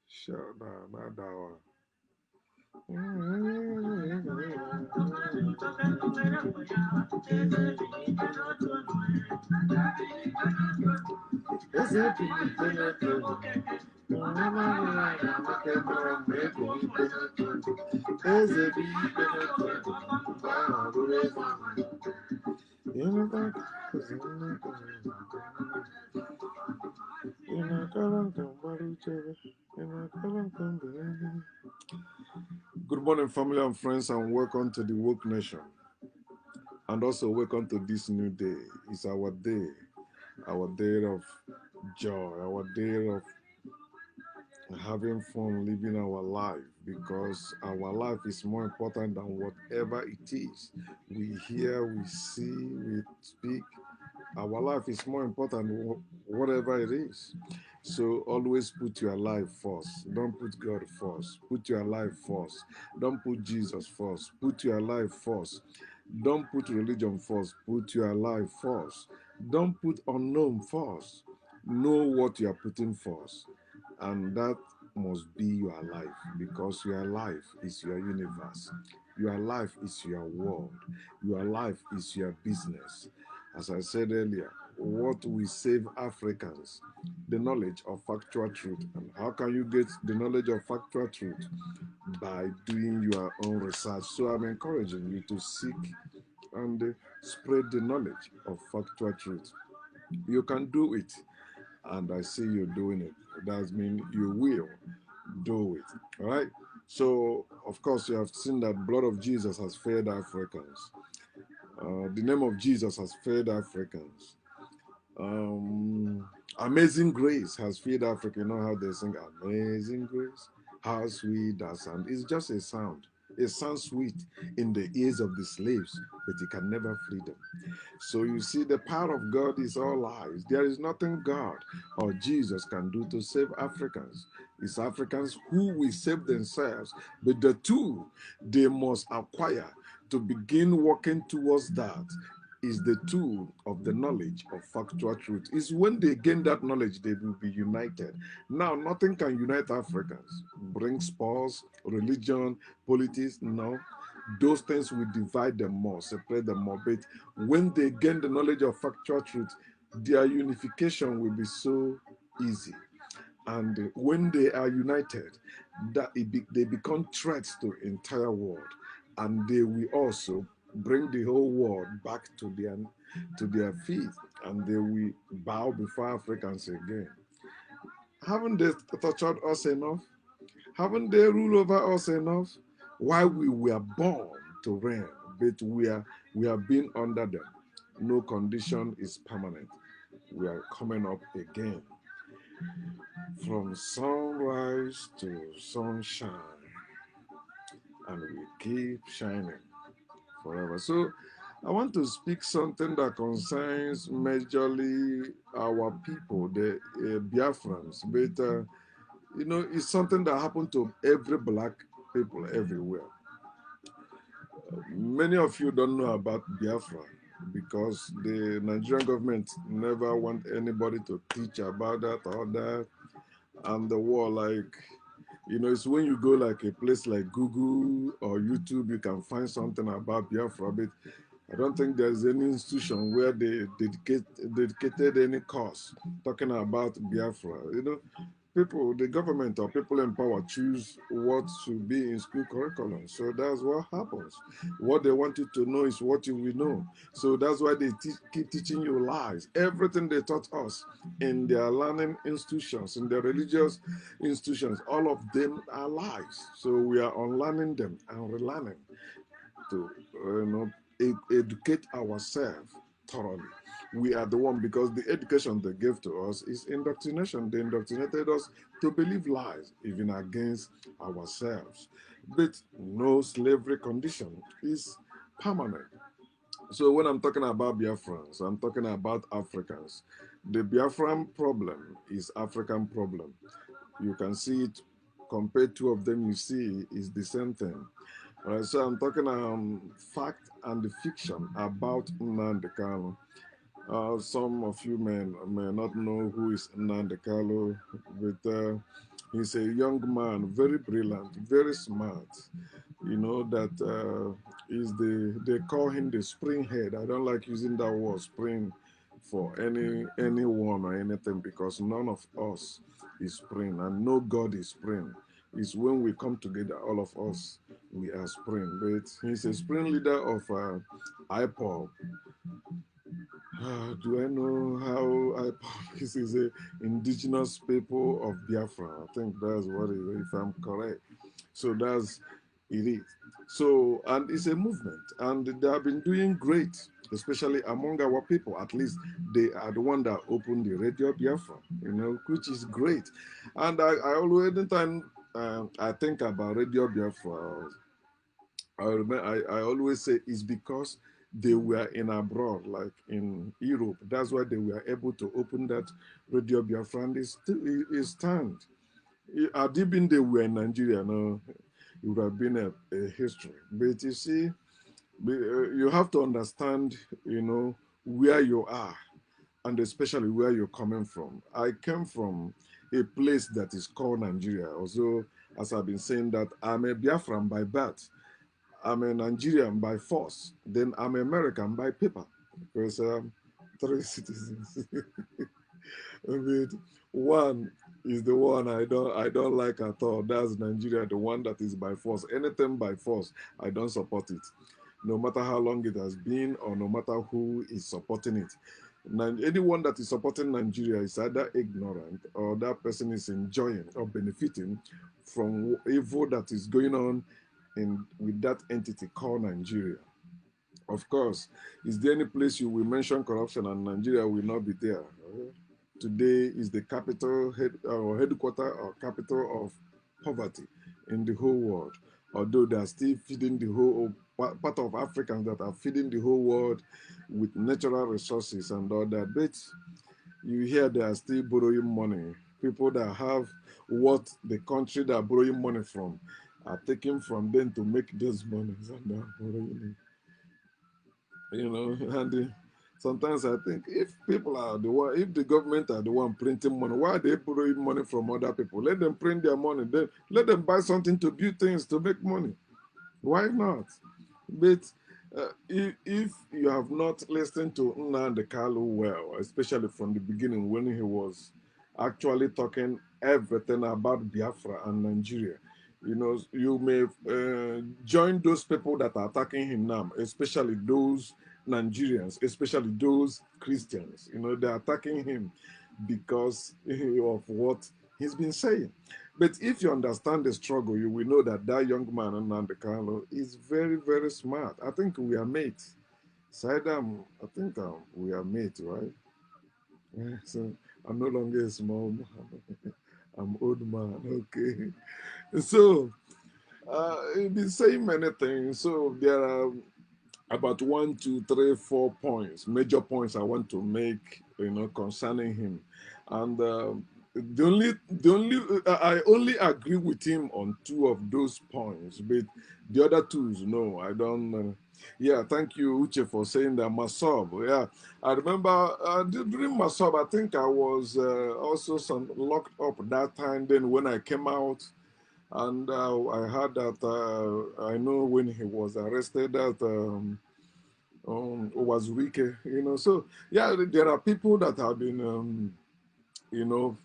Sure, not that one. Good morning, family and friends, and welcome to the Woke Nation. And also welcome to this new day. It's our day of joy, our day of having fun living our life, because our life is more important than whatever it is. We hear, we see, we speak. Our life is more important than whatever it is. So always put your life first. Don't put God first. Put your life first. Don't put Jesus first. Put your life first. Don't put religion first. Put your life first. Don't put unknown first. Know what you are putting first. And that must be your life, because your life is your universe. Your life is your world. Your life is your business. As I said earlier, what will save Africans? The knowledge of factual truth. And how can you get the knowledge of factual truth? By doing your own research. So I'm encouraging you to seek and spread the knowledge of factual truth. You can do it, and I see you doing it. That means you will do it. All right. So, of course, you have seen that blood of Jesus has fed Africans. The name of Jesus has fed Africans. Amazing Grace has fed Africa. You know how they sing Amazing Grace? How sweet that sound. It's just a sound. It sounds sweet in the ears of the slaves, but it can never free them. So you see, the power of God is all lies. There is nothing God or Jesus can do to save Africans. It's Africans who will save themselves. But the two they must acquire to begin working towards that is the tool of the knowledge of factual truth. It's when they gain that knowledge, they will be united. Now, nothing can unite Africans. Bring sports, religion, politics, no. Those things will divide them more, separate them more. But when they gain the knowledge of factual truth, their unification will be so easy. And when they are united, they become threats to the entire world. And they will also bring the whole world back to their feet, and they will bow before Africans again. Haven't they tortured us enough? Haven't they ruled over us enough? Why we were born to reign, but we are being under them. No condition is permanent. We are coming up again. From sunrise to sunshine. and we keep shining forever. So I want to speak something that concerns majorly our people, the Biafrans, but it's something that happened to every black people everywhere. Many of you don't know about Biafra because the Nigerian government never want anybody to teach about that or that. And the war, like, it's when you go like a place like Google or YouTube, you can find something about Biafra, but I don't think there's any institution where they dedicated any course talking about Biafra. People, the government or people in power choose what should be in school curriculum. So that's what happens. What they want you to know is what you will know. So that's why they keep teaching you lies. Everything they taught us in their learning institutions, in their religious institutions, all of them are lies. So we are unlearning them and relearning to educate ourselves thoroughly. We are the one because the education they gave to us is indoctrination. They indoctrinated us to believe lies, even against ourselves. But no slavery condition is permanent. So when I'm talking about Biafrans, I'm talking about Africans. The Biafran problem is African problem. You can see it, compare two of them, you see is the same thing. All right, so I'm talking fact and the fiction about Nnamdi Kanu. Some of you may not know who is Nnamdi Kanu, but he's a young man, very brilliant, very smart. You know that is they call him the spring head. I don't like using that word spring for anyone or anything because none of us is spring and no God is spring. It's when we come together, all of us, we are spring. But he's a spring leader of IPOB. Do I know how IPOB is? Is a indigenous people of Biafra. I think that's what it is, if I'm correct. So that's it is. So, and it's a movement, and they have been doing great, especially among our people. At least they are the one that opened the Radio Biafra, which is great. And I always, anytime I think about Radio Biafra, I always say it's because they were in abroad, like in Europe. That's why they were able to open that Radio Biafra, and it stand. Had it been they were in Nigeria, no, it would have been a history. But you see, you have to understand, where you are and especially where you're coming from. I came from a place that is called Nigeria. Also, as I've been saying that I'm a Biafran by birth. I'm a Nigerian by force. Then I'm American by paper. Because three citizens. But one is the one I don't like at all. That's Nigeria, the one that is by force. Anything by force, I don't support it. No matter how long it has been or no matter who is supporting it. Anyone that is supporting Nigeria is either ignorant or that person is enjoying or benefiting from evil that is going on with that entity called Nigeria. Of course, is there any place you will mention corruption and Nigeria will not be there? Today is the capital or headquarter or capital of poverty in the whole world. Although they are still feeding the whole part of Africans that are feeding the whole world with natural resources and all that. But you hear they are still borrowing money. People that have what the country they are borrowing money from are taking from them to make those monies and they are borrowing it. And sometimes I think if people are the one, if the government are the one printing money, why are they borrowing money from other people? Let them print their money, then let them buy something to build things to make money. Why not? But if you have not listened to Nnamdi Kanu well, especially from the beginning when he was actually talking everything about Biafra and Nigeria, you may join those people that are attacking him now, especially those Nigerians, especially those Christians. They're attacking him because of what he's been saying. But if you understand the struggle, you will know that that young man, Nnamdi Kanu, is very, very smart. I think we are mates. Saidam, I think we are mates, right? So I'm no longer a small man. I'm old man, okay. So He's been saying many things. So there are about 1, 2, 3, 4 points, major points I want to make, concerning him. And I only agree with him on 2 of those points, but the other twos, no, I don't. Yeah, thank you, Uche, for saying that. Masob, yeah, I remember during Masob, I think I was also some locked up that time. Then when I came out, and I heard that I know when he was arrested that. Was weak, So yeah, there are people that have been, you know,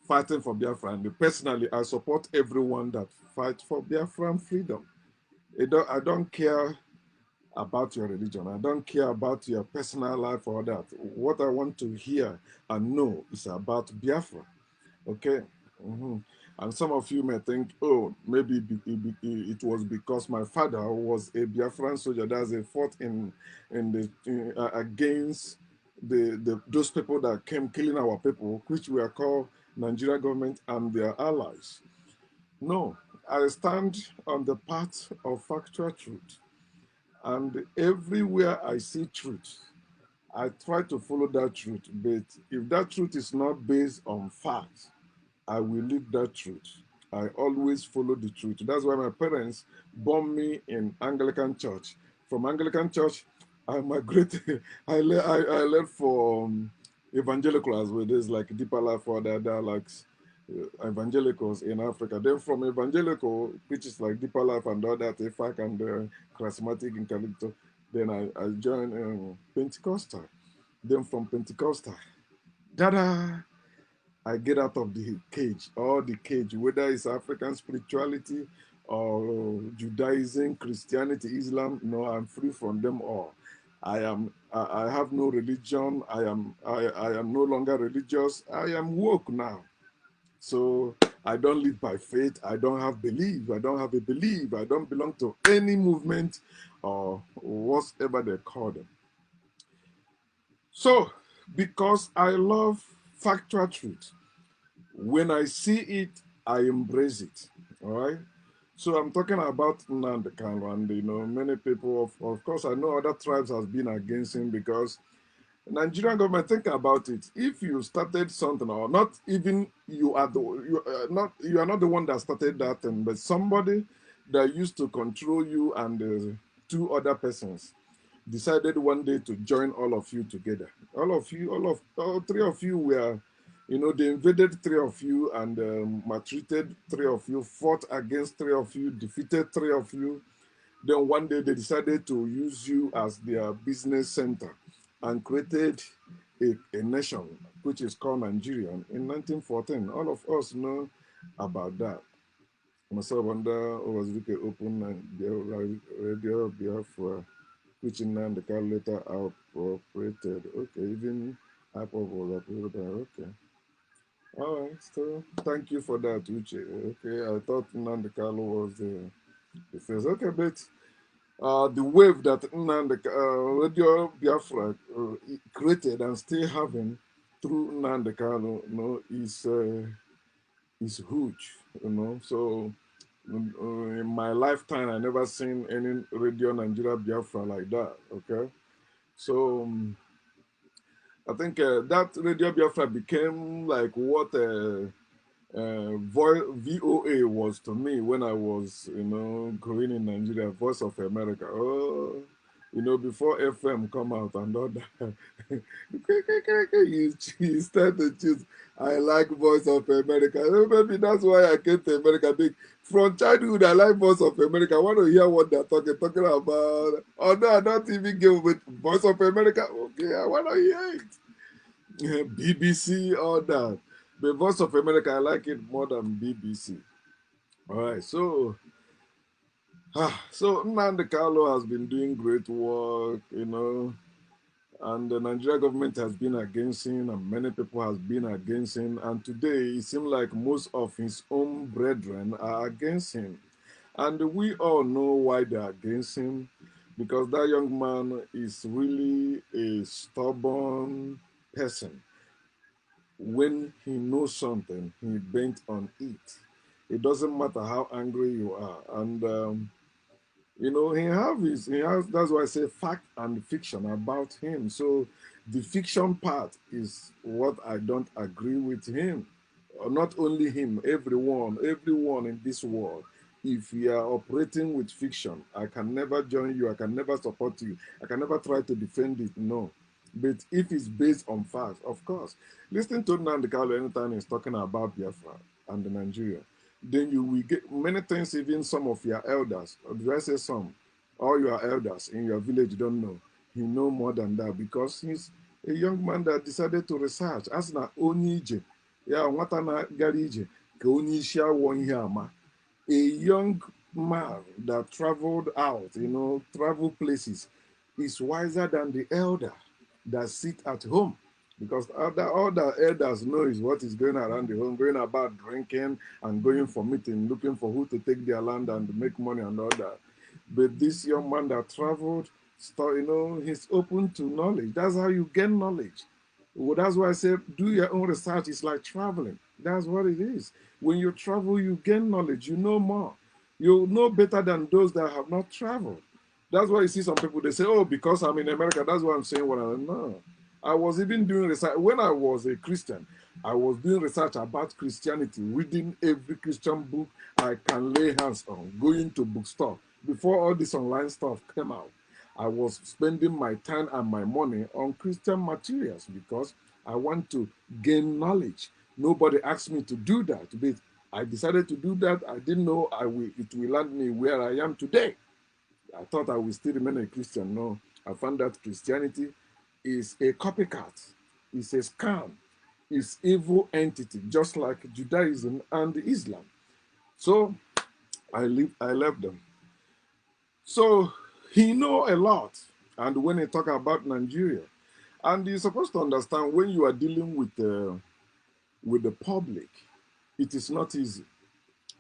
fighting for Biafra. And personally, I support everyone that fights for Biafran freedom. I don't care about your religion. I don't care about your personal life or that. What I want to hear and know is about Biafra. Okay. Mhm. And some of you may think, oh, maybe it was because my father was a Biafran soldier. That's a fought against those people that came killing our people, which we are called Nigeria government and their allies. No, I stand on the path of factual truth, and everywhere I see truth, I try to follow that truth. But if that truth is not based on facts, I will live that truth. I always follow the truth. That's why my parents born me in Anglican church. From Anglican church, I migrated. I left for evangelical as well. There's like deeper life or there are like evangelicals in Africa. Then from evangelical, which is like deeper life and all that, IFAC and charismatic in Calypso, then I joined Pentecostal. Then from Pentecostal, da I get out of the cage, or the cage, whether it's African spirituality or Judaism, Christianity, Islam. No, I'm free from them all. I have no religion. I am no longer religious. I am woke now. So I don't live by faith. I don't have belief. I don't have a belief. I don't belong to any movement or whatever they call them. So because I love factual truth, when I see it, I embrace it. All right. So I'm talking about Nnamdi Kanu, and many people, of course, I know other tribes has been against him because Nigerian government, think about it. If you started something, or not even you are not the one that started that thing, but somebody that used to control you and 2 other persons decided one day to join all of you together. All 3 of you were, they invaded 3 of you and maltreated 3 of you, fought against 3 of you, defeated 3 of you. Then one day they decided to use you as their business center and created a nation which is called Nigeria in 1914. All of us know about that. Myself under Owazirike open radio Biafra, which in Nnamdi later appropriated. Okay, even IPOP was appropriated. Okay. All right, so thank you for that, Uche. Okay, I thought Nnamdi was the first. Okay, but the wave that Radio Biafra created and still having through Nnamdi Kanu, is huge, So in my lifetime, I never seen any Radio Nigeria Biafra like that. Okay, so I think that Radio Biafra became like what VOA was to me when I was, growing in Nigeria, Voice of America. Oh, before FM come out and all that, you start to choose. I like Voice of America. Maybe that's why I came to America. Big from childhood, I like Voice of America. I want to hear what they're talking about. Although I don't even give with Voice of America. Okay, I want to hear it. BBC, all that. The Voice of America, I like it more than BBC. All right, so Nnamdi Kanu has been doing great work, and the Nigeria government has been against him, and many people has been against him. And today, it seems like most of his own brethren are against him, and we all know why they're against him, because that young man is really a stubborn person. When he knows something, he bent on it. It doesn't matter how angry you are. And you know, he has, that's why I say fact and fiction about him. So the fiction part is what I don't agree with him. Not only him, everyone in this world. If you are operating with fiction, I can never join you, I can never support you, I can never try to defend it. No. But if it's based on facts, of course. Listen to Nnamdi Kanu anytime he's talking about Biafra and Nigeria, then you will get many things. Even some of your elders, or do I say some, all your elders in your village don't know. He know more than that because he's a young man that decided to research. As na onye ije, ya nwata na gara ije ka onye isi awọ ihe ama. A young man that traveled out, you know, travel places, is wiser than the elder that sit at home. Because all the elders know is what is going around the home, going about drinking and going for meeting, looking for who to take their land and make money and all that. But this young man that traveled, you know, he's open to knowledge. That's how you gain knowledge. Well, that's why I say do your own research. It's like traveling. That's what it is. When you travel, you gain knowledge. You know more. You know better than those that have not traveled. That's why you see some people, they say, oh, because I'm in America, that's why I'm saying what I know. I was even doing research. When I was a Christian, I was doing research about Christianity, reading every Christian book I can lay hands on, going to bookstore. Before all this online stuff came out, I was spending my time and my money on Christian materials because I want to gain knowledge. Nobody asked me to do that, but I decided to do that. I didn't know it will land me where I am today. I thought I would still remain a Christian. No, I found that Christianity is a copycat, it's a scam, it's evil entity, just like Judaism and Islam. So I left them. So he know a lot. And when he talk about Nigeria, and you're supposed to understand when you are dealing with the public, it is not easy.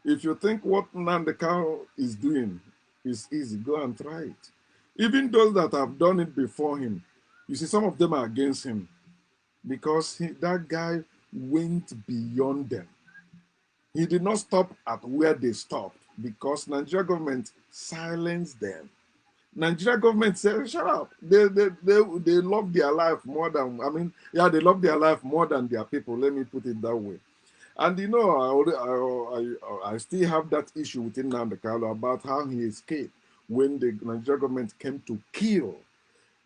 If you think what Nnamdi is doing is easy, go and try it. Even those that have done it before him, you see, some of them are against him because that guy went beyond them. He did not stop at where they stopped because Nigeria government silenced them. Nigeria government said, shut up. They love their life more than, I mean, yeah, they love their life more than their people. Let me put it that way. And you know, I still have that issue within Nnamdi Kanu about how he escaped when the Nigeria government came to kill,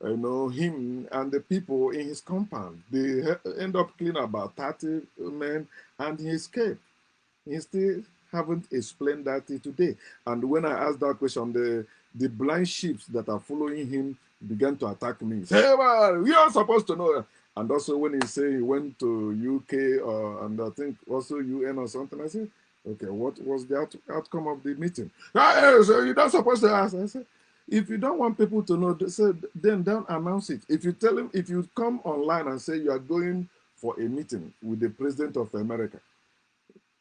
you know, him and the people in his compound. They end up killing about 30 men, and he escaped. He still haven't explained that till today. And when I asked that question, the blind sheep that are following him began to attack me. Say, hey, well, we are supposed to know. And also when he said he went to UK and I think also UN or something, I said, okay, what was the outcome of the meeting? Hey, so you're not supposed to ask. I said, if you don't want people to know, then don't announce it. If you tell him, if you come online and say you are going for a meeting with the president of America,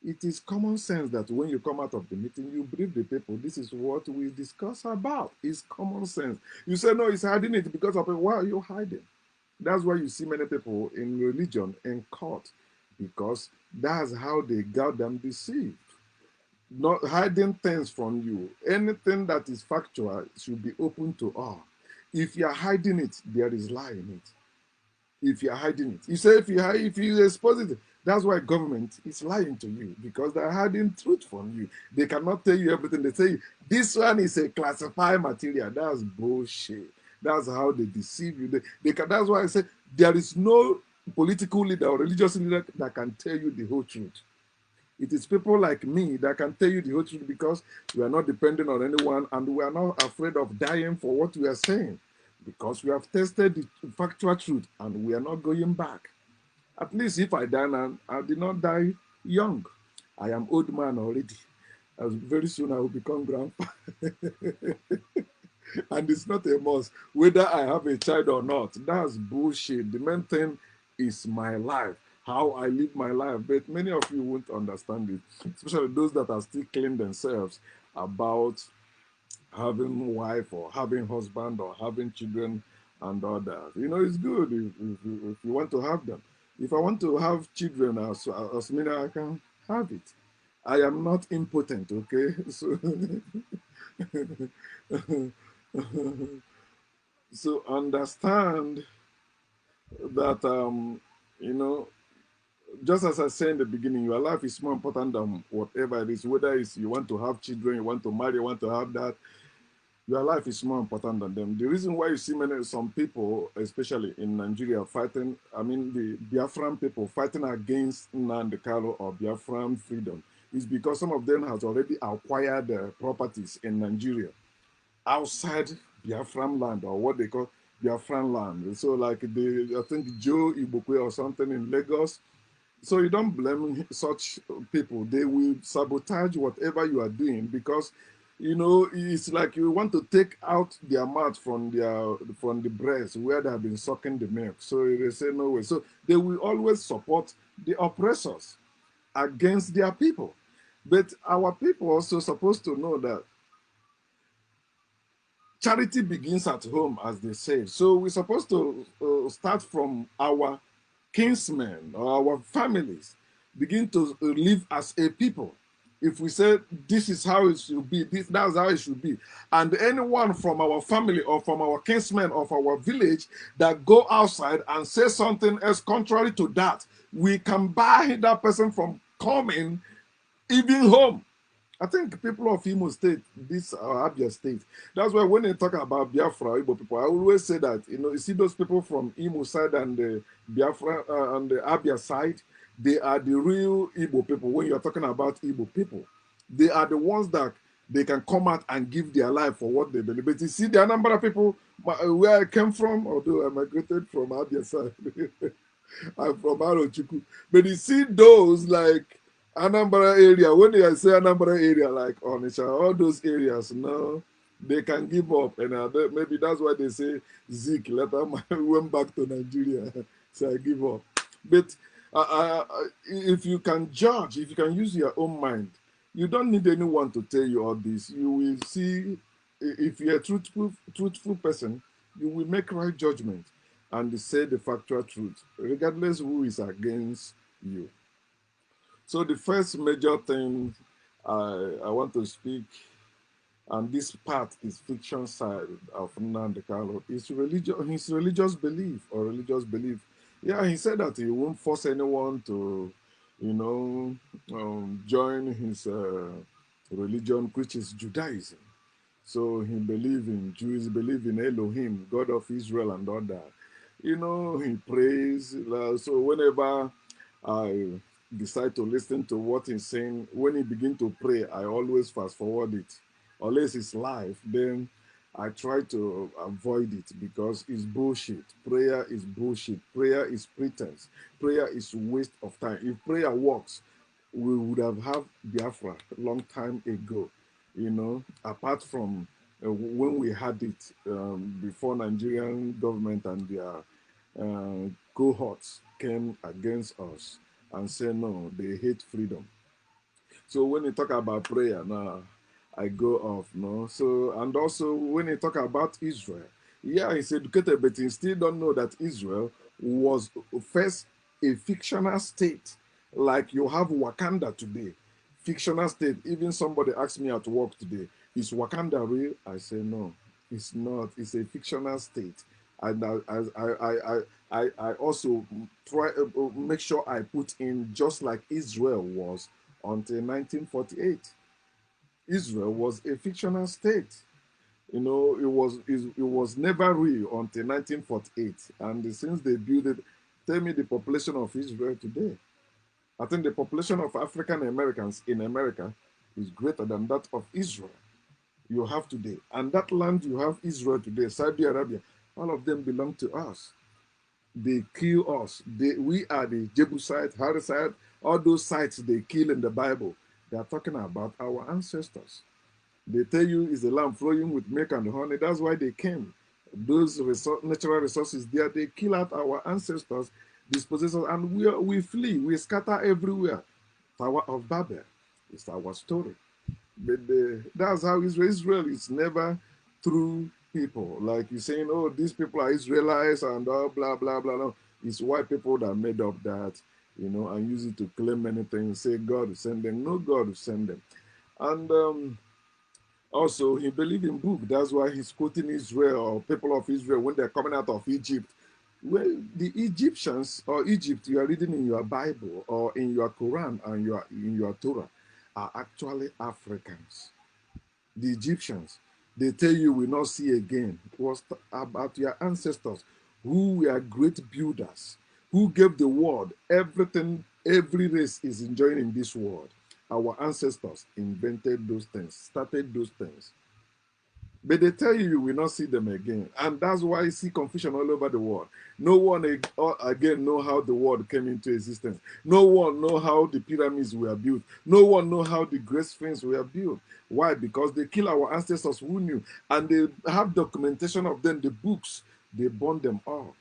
it is common sense that when you come out of the meeting, you brief the people. This is what we discuss about. It's common sense. You say, no, he's hiding it because of it. Why are you hiding? That's why you see many people in religion in court because that's how they got them deceived. Not hiding things from you. Anything that is factual should be open to all. If you are hiding it, there is lie in it. If you are hiding it, you say if you expose it, that's why government is lying to you because they're hiding truth from you. They cannot tell you everything. They say this one is a classified material. That's bullshit. That's how they deceive you. That's why I say there is no political leader or religious leader that can tell you the whole truth. It is people like me that can tell you the whole truth because we are not dependent on anyone and we are not afraid of dying for what we are saying because we have tested the factual truth and we are not going back. At least if I die now, I did not die young. I am old man already. Very soon I will become grandpa. And it's not a must. Whether I have a child or not, that's bullshit. The main thing is my life, how I live my life. But many of you won't understand it, especially those that are still killing themselves about having wife or having husband or having children and all that. You know, it's good if you want to have them. If I want to have children as many, I can have it. I am not impotent, okay? So, so understand that, you know, just as I said in the beginning, your life is more important than whatever it is, whether it's you want to have children, you want to marry, you want to have that, your life is more important than them. The reason why you see some people, especially in Nigeria, fighting, I mean, the Biafran people fighting against Nnamdi or Biafran freedom, is because some of them has already acquired properties in Nigeria outside Biafran land, or what they call Biafran land. So, like I think Joe Ibukwe or something in Lagos. So you don't blame such people. They will sabotage whatever you are doing because, it's like you want to take out their mouth from the breast where they have been sucking the milk. So they say no way. So they will always support the oppressors against their people. But our people also supposed to know that charity begins at home, as they say. So we're supposed to start from our kinsmen or our families, begin to live as a people. If we say this is how it should be, that's how it should be. And anyone from our family or from our kinsmen of our village that go outside and say something else contrary to that, we can buy that person from coming even home. I think people of Imo State, this Abia State, that's why when they talk about Biafra, Igbo people, I always say that, you see those people from Imo side and the Biafra and the Abia side, they are the real Igbo people. When you're talking about Igbo people, they are the ones that they can come out and give their life for what they believe. But you see, the Anambra people, where I came from, although I migrated from Abia side, I'm from Arochukwu. But you see those like Anambra area, when they say Anambra area, like Onitsha, all those areas, no, they can give up. And maybe that's why they say Zeke later went back to Nigeria. So I give up. But if you can judge, if you can use your own mind, you don't need anyone to tell you all this. You will see, if you're a truthful person, you will make right judgment and say the factual truth, regardless who is against you. So the first major thing I want to speak, and this part is fiction side of Nnamdi Kanu, is his religious belief or religious belief. Yeah, he said that he won't force anyone to, join his religion, which is Judaism. So he believe in Jews, believe in Elohim, God of Israel and all that. He prays. So whenever I decide to listen to what he's saying, when he begin to pray, I always fast forward it. Unless it's live, then I try to avoid it because it's bullshit. Prayer is bullshit. Prayer is pretense. Prayer is waste of time. If prayer works, we would have had Biafra a long time ago. Apart from when we had it before Nigerian government and their cohorts came against us and said no, they hate freedom. So when you talk about prayer now, I go off, no. So and also when you talk about Israel, yeah, he's educated, but he still don't know that Israel was first a fictional state, like you have Wakanda today, fictional state. Even somebody asked me at work today, is Wakanda real? I say no, it's not. It's a fictional state. And I also try make sure I put in just like Israel was until 1948. Israel was a fictional state. It was never real until 1948. And since they built it, tell me the population of Israel today. I think the population of African Americans in America is greater than that of Israel you have today. And that land you have Israel today, Saudi Arabia, all of them belong to us. They kill us. We are the Jebusite, Harisite, all those sites they kill in the Bible. They are talking about our ancestors. They tell you it's a land flowing with milk and honey. That's why they came. Those natural resources there, they kill out our ancestors, dispossess us, and we flee. We scatter everywhere. Tower of Babel is our story. But that's how Israel is never through people. Like you're saying, oh, these people are Israelites and blah, blah, blah. No. It's white people that made up that and use it to claim many things, say God will send them. No, God will send them. And also, he believed in book. That's why he's quoting Israel or people of Israel when they're coming out of Egypt. Well, the Egyptians or Egypt you are reading in your Bible or in your Quran and in your Torah are actually Africans. The Egyptians, they tell you will not see again. It was about your ancestors who were great builders, who gave the world everything every race is enjoying in this world. Our ancestors invented those things, started those things. But they tell you will not see them again. And that's why you see confusion all over the world. No one again know how the world came into existence. No one know how the pyramids were built. No one know how the Great Sphinx were built. Why? Because they kill our ancestors who knew. And they have documentation of them, the books. They burn them all.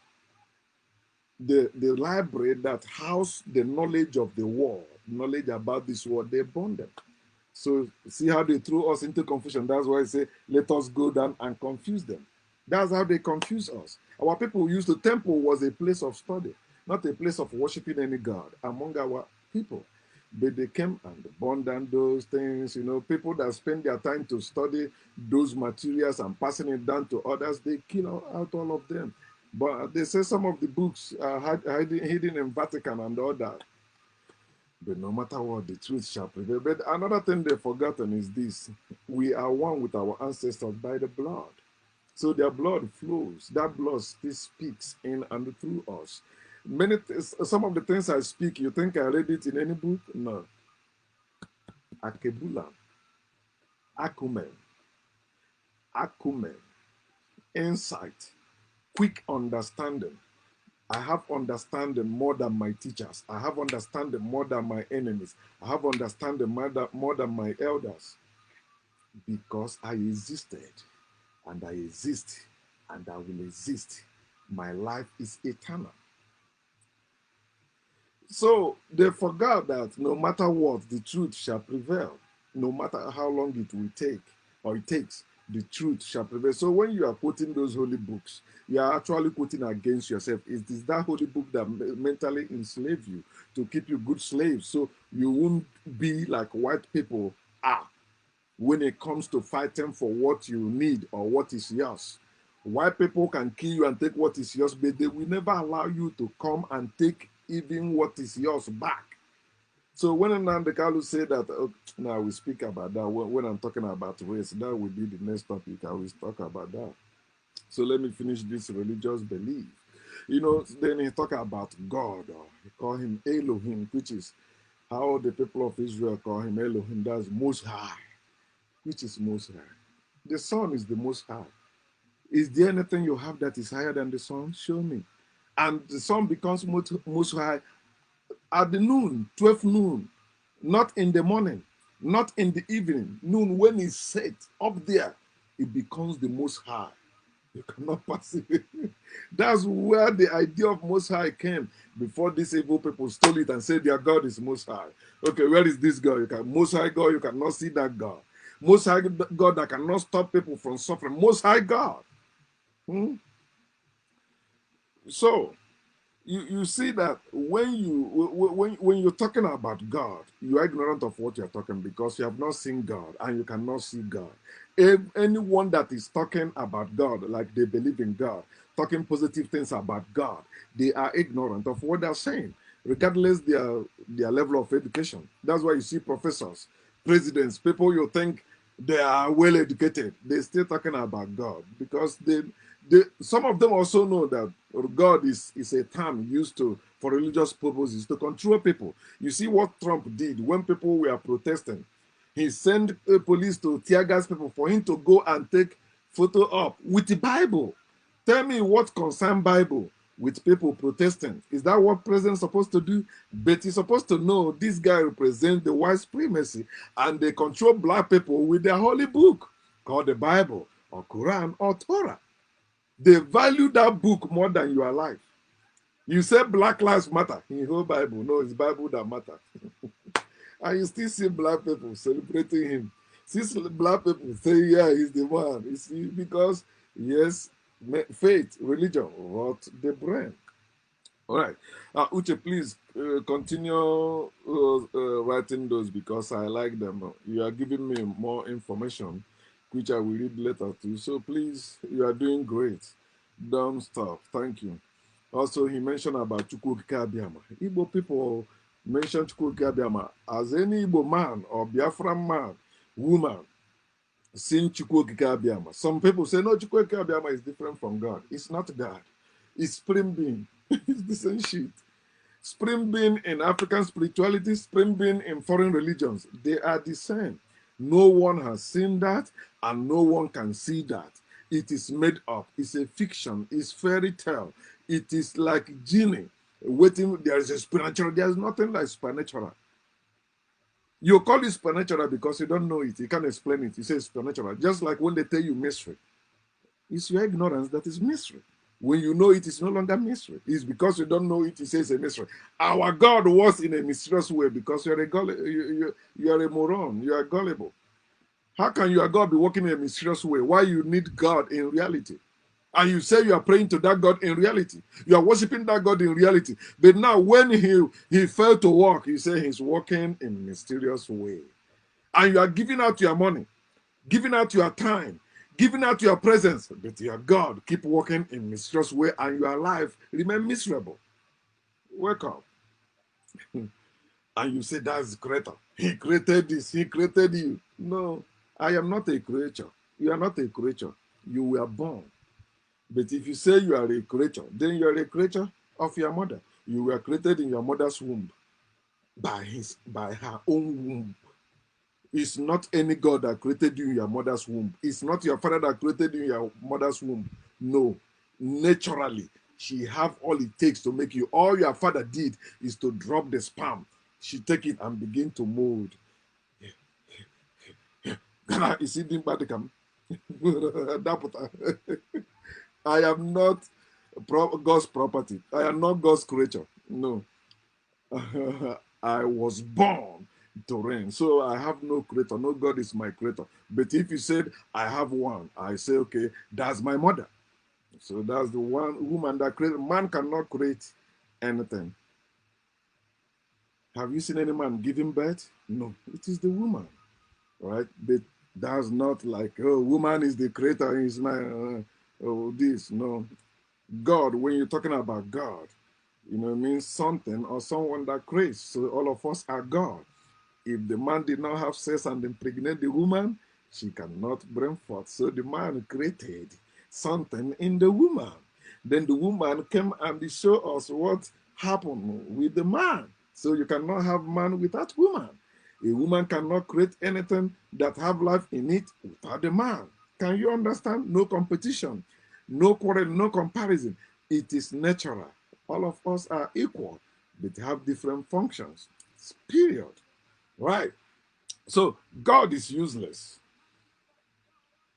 The library that house the knowledge of the world, knowledge about this world, they burn them. So see how they throw us into confusion. That's why I say, let us go down and confuse them. That's how they confuse us. Our people used the temple was a place of study, not a place of worshiping any god among our people. But they came and burned down those things. People that spend their time to study those materials and passing it down to others, they kill out all of them. But they say some of the books are hidden in Vatican and all that. But no matter what, the truth shall prevail. But another thing they've forgotten is this: we are one with our ancestors by the blood. So their blood flows. That blood still speaks in and through us. Some of the things I speak, you think I read it in any book? No. Akebula, acumen, insight, quick understanding. I have understanding more than my teachers. I have understanding more than my enemies. I have understanding more than my elders. Because I existed, and I exist, and I will exist. My life is eternal. So they forgot that no matter what, the truth shall prevail. No matter how long it will take or it takes, the truth shall prevail. So when you are quoting those holy books, you are actually quoting against yourself. It is that holy book that mentally enslave you to keep you good slaves, so you won't be like white people are when it comes to fighting for what you need or what is yours. White people can kill you and take what is yours, but they will never allow you to come and take even what is yours back. So when Nnamdi said that, now we speak about that when I'm talking about race, that will be the next topic. I will talk about that. So let me finish this religious belief. Then he talk about God, or he call him Elohim, which is how the people of Israel call him Elohim. That's Most High, which is Most High. The Son is the Most High. Is there anything you have that is higher than the Son? Show me. And the Son becomes most high at the noon, 12 noon, not in the morning, not in the evening. Noon, when it's set up there, it becomes the Most High. You cannot pass it. That's where the idea of Most High came before these evil people stole it and said their God is Most High. Okay, where is this God? Most High God, you cannot see that God. Most High God that cannot stop people from suffering. Most High God. So you see that when you're talking about God, you are ignorant of what you're talking because you have not seen God and you cannot see God. If anyone that is talking about God, like they believe in God, talking positive things about God, they are ignorant of what they're saying, regardless their level of education. That's why you see professors, presidents, people you think they are well educated, they're still talking about God because some of them also know that God is a term used for religious purposes to control people. You see what Trump did when people were protesting. He sent police to tear gas people for him to go and take photo up with the Bible. Tell me what concern Bible with people protesting. Is that what president supposed to do? But he's supposed to know this guy represents the white supremacy and they control black people with their holy book called the Bible or Quran or Torah. They value that book more than your life. You say Black Lives Matter in the whole Bible. No, it's Bible that matters. And you still see black people celebrating him. See black people say, yeah, he's the one. You see, because, yes, faith, religion rot the brain. All right. Uche, please continue writing those because I like them. You are giving me more information, which I will read later too. So please, you are doing great. Don't stop. Thank you. Also, he mentioned about Chukwuka Abiyama. Igbo people mention Chukwuka Abiyama as any Igbo man or Biafran man, woman, seen Chukwuka Abiyama. Some people say, no, Chukwuka Abiyama is different from God. It's not God. It's spring being. It's the same shit. Spring being in African spirituality, spring being in foreign religions, they are the same. No one has seen that, and no one can see that. It is made up. It's a fiction. It's fairy tale. It is like genie waiting. There is a supernatural. There is nothing like supernatural. You call it supernatural because you don't know it. You can't explain it. You say supernatural. Just like when they tell you mystery. It's your ignorance that is mystery. When you know it, it's no longer mystery. It's because you don't know it, it says a mystery. Our God was in a mysterious way because you're you're a moron. You are gullible. How can your God be working in a mysterious way? Why you need God in reality? And you say you are praying to that God in reality. You are worshiping that God in reality. But now when he failed to work, you say he's working in a mysterious way. And you are giving out your money, giving out your time, giving out your presence, but your God keep working in mysterious way and your life remain miserable. Wake up. And you say that's the creator. He created this, he created you. No, I am not a creature. You are not a creature. You were born. But if you say you are a creature, then you are a creature of your mother. You were created in your mother's womb by her own womb. It's not any God that created you in your mother's womb. It's not your father that created you in your mother's womb. No. Naturally, she have all it takes to make you. All your father did is to drop the sperm. She take it and begin to mold. You see, I am not God's property. I am not God's creature. No. I was born to reign. So I have no creator. No God is my creator. But if you said, I have one, I say, okay, that's my mother. So that's the one woman that created. Man cannot create anything. Have you seen any man giving birth? No, it is the woman, right? But that's not like, oh, woman is the creator, is my, oh, this. No. God, when you're talking about God, you know, it means something or someone that creates. So all of us are God. If the man did not have sex and impregnate the woman, she cannot bring forth. So the man created something in the woman. Then the woman came and showed us what happened with the man. So you cannot have man without woman. A woman cannot create anything that have life in it without the man. Can you understand? No competition, no quarrel, no comparison. It is natural. All of us are equal, but have different functions. Period. Right. So God is useless.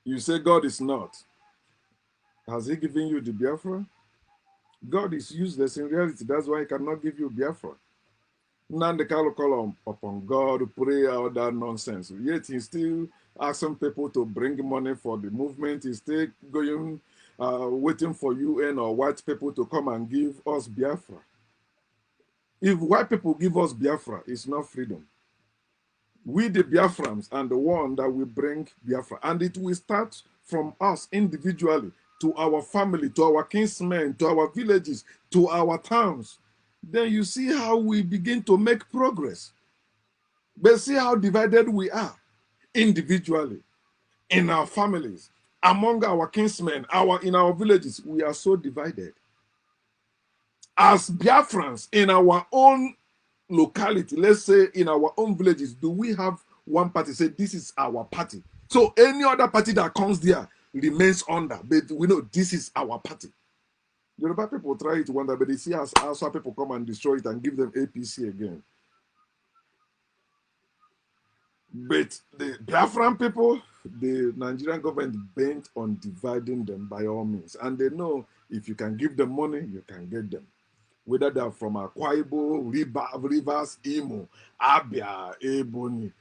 You say God is not. Has he given you the Biafra? God is useless in reality. That's why he cannot give you Biafra. Nnamdi Kanu call upon God, pray, all that nonsense. Yet he's still asking people to bring money for the movement. He's still going, waiting for UN or white people to come and give us Biafra. If white people give us Biafra, it's not freedom. We, the Biafrans, and the one that will bring Biafra. And it will start from us individually, to our family, to our kinsmen, to our villages, to our towns. Then you see how we begin to make progress. But see how divided we are individually, in our families, among our kinsmen, in our villages. We are so divided. As Biafrans, in our own locality, let's say in our own villages, do we have one party say this is our party? So any other party that comes there remains under, but we know this is our party. Yoruba people try to wonder, but they see us Hausa people come and destroy it and give them APC again. But the Biafran people, the Nigerian government bent on dividing them by all means. And they know if you can give them money, you can get them. Whether they're from Akwa Ibom, Rivers, Imo, Abia, Ebonyi,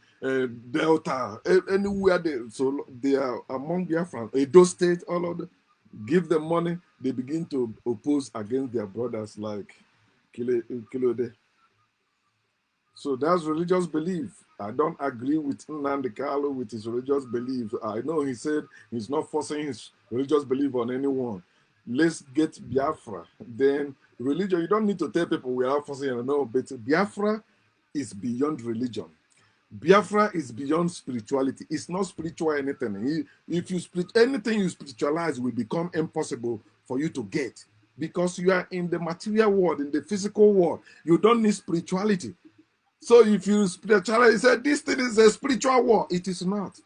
Delta, anywhere so they are among Biafran, Edo State, all of them, give them money, they begin to oppose against their brothers like Kilode. So that's religious belief. I don't agree with Nnamdi Kanu with his religious belief. I know he said he's not forcing his religious belief on anyone. Let's get Biafra. Then religion, you don't need to tell people we are forcing it. No, but Biafra is beyond religion. Biafra is beyond spirituality. It's not spiritual anything. If you split anything you spiritualize will become impossible for you to get because you are in the material world, in the physical world. You don't need spirituality. So if you spiritualize, you say this thing is a spiritual war. It is not.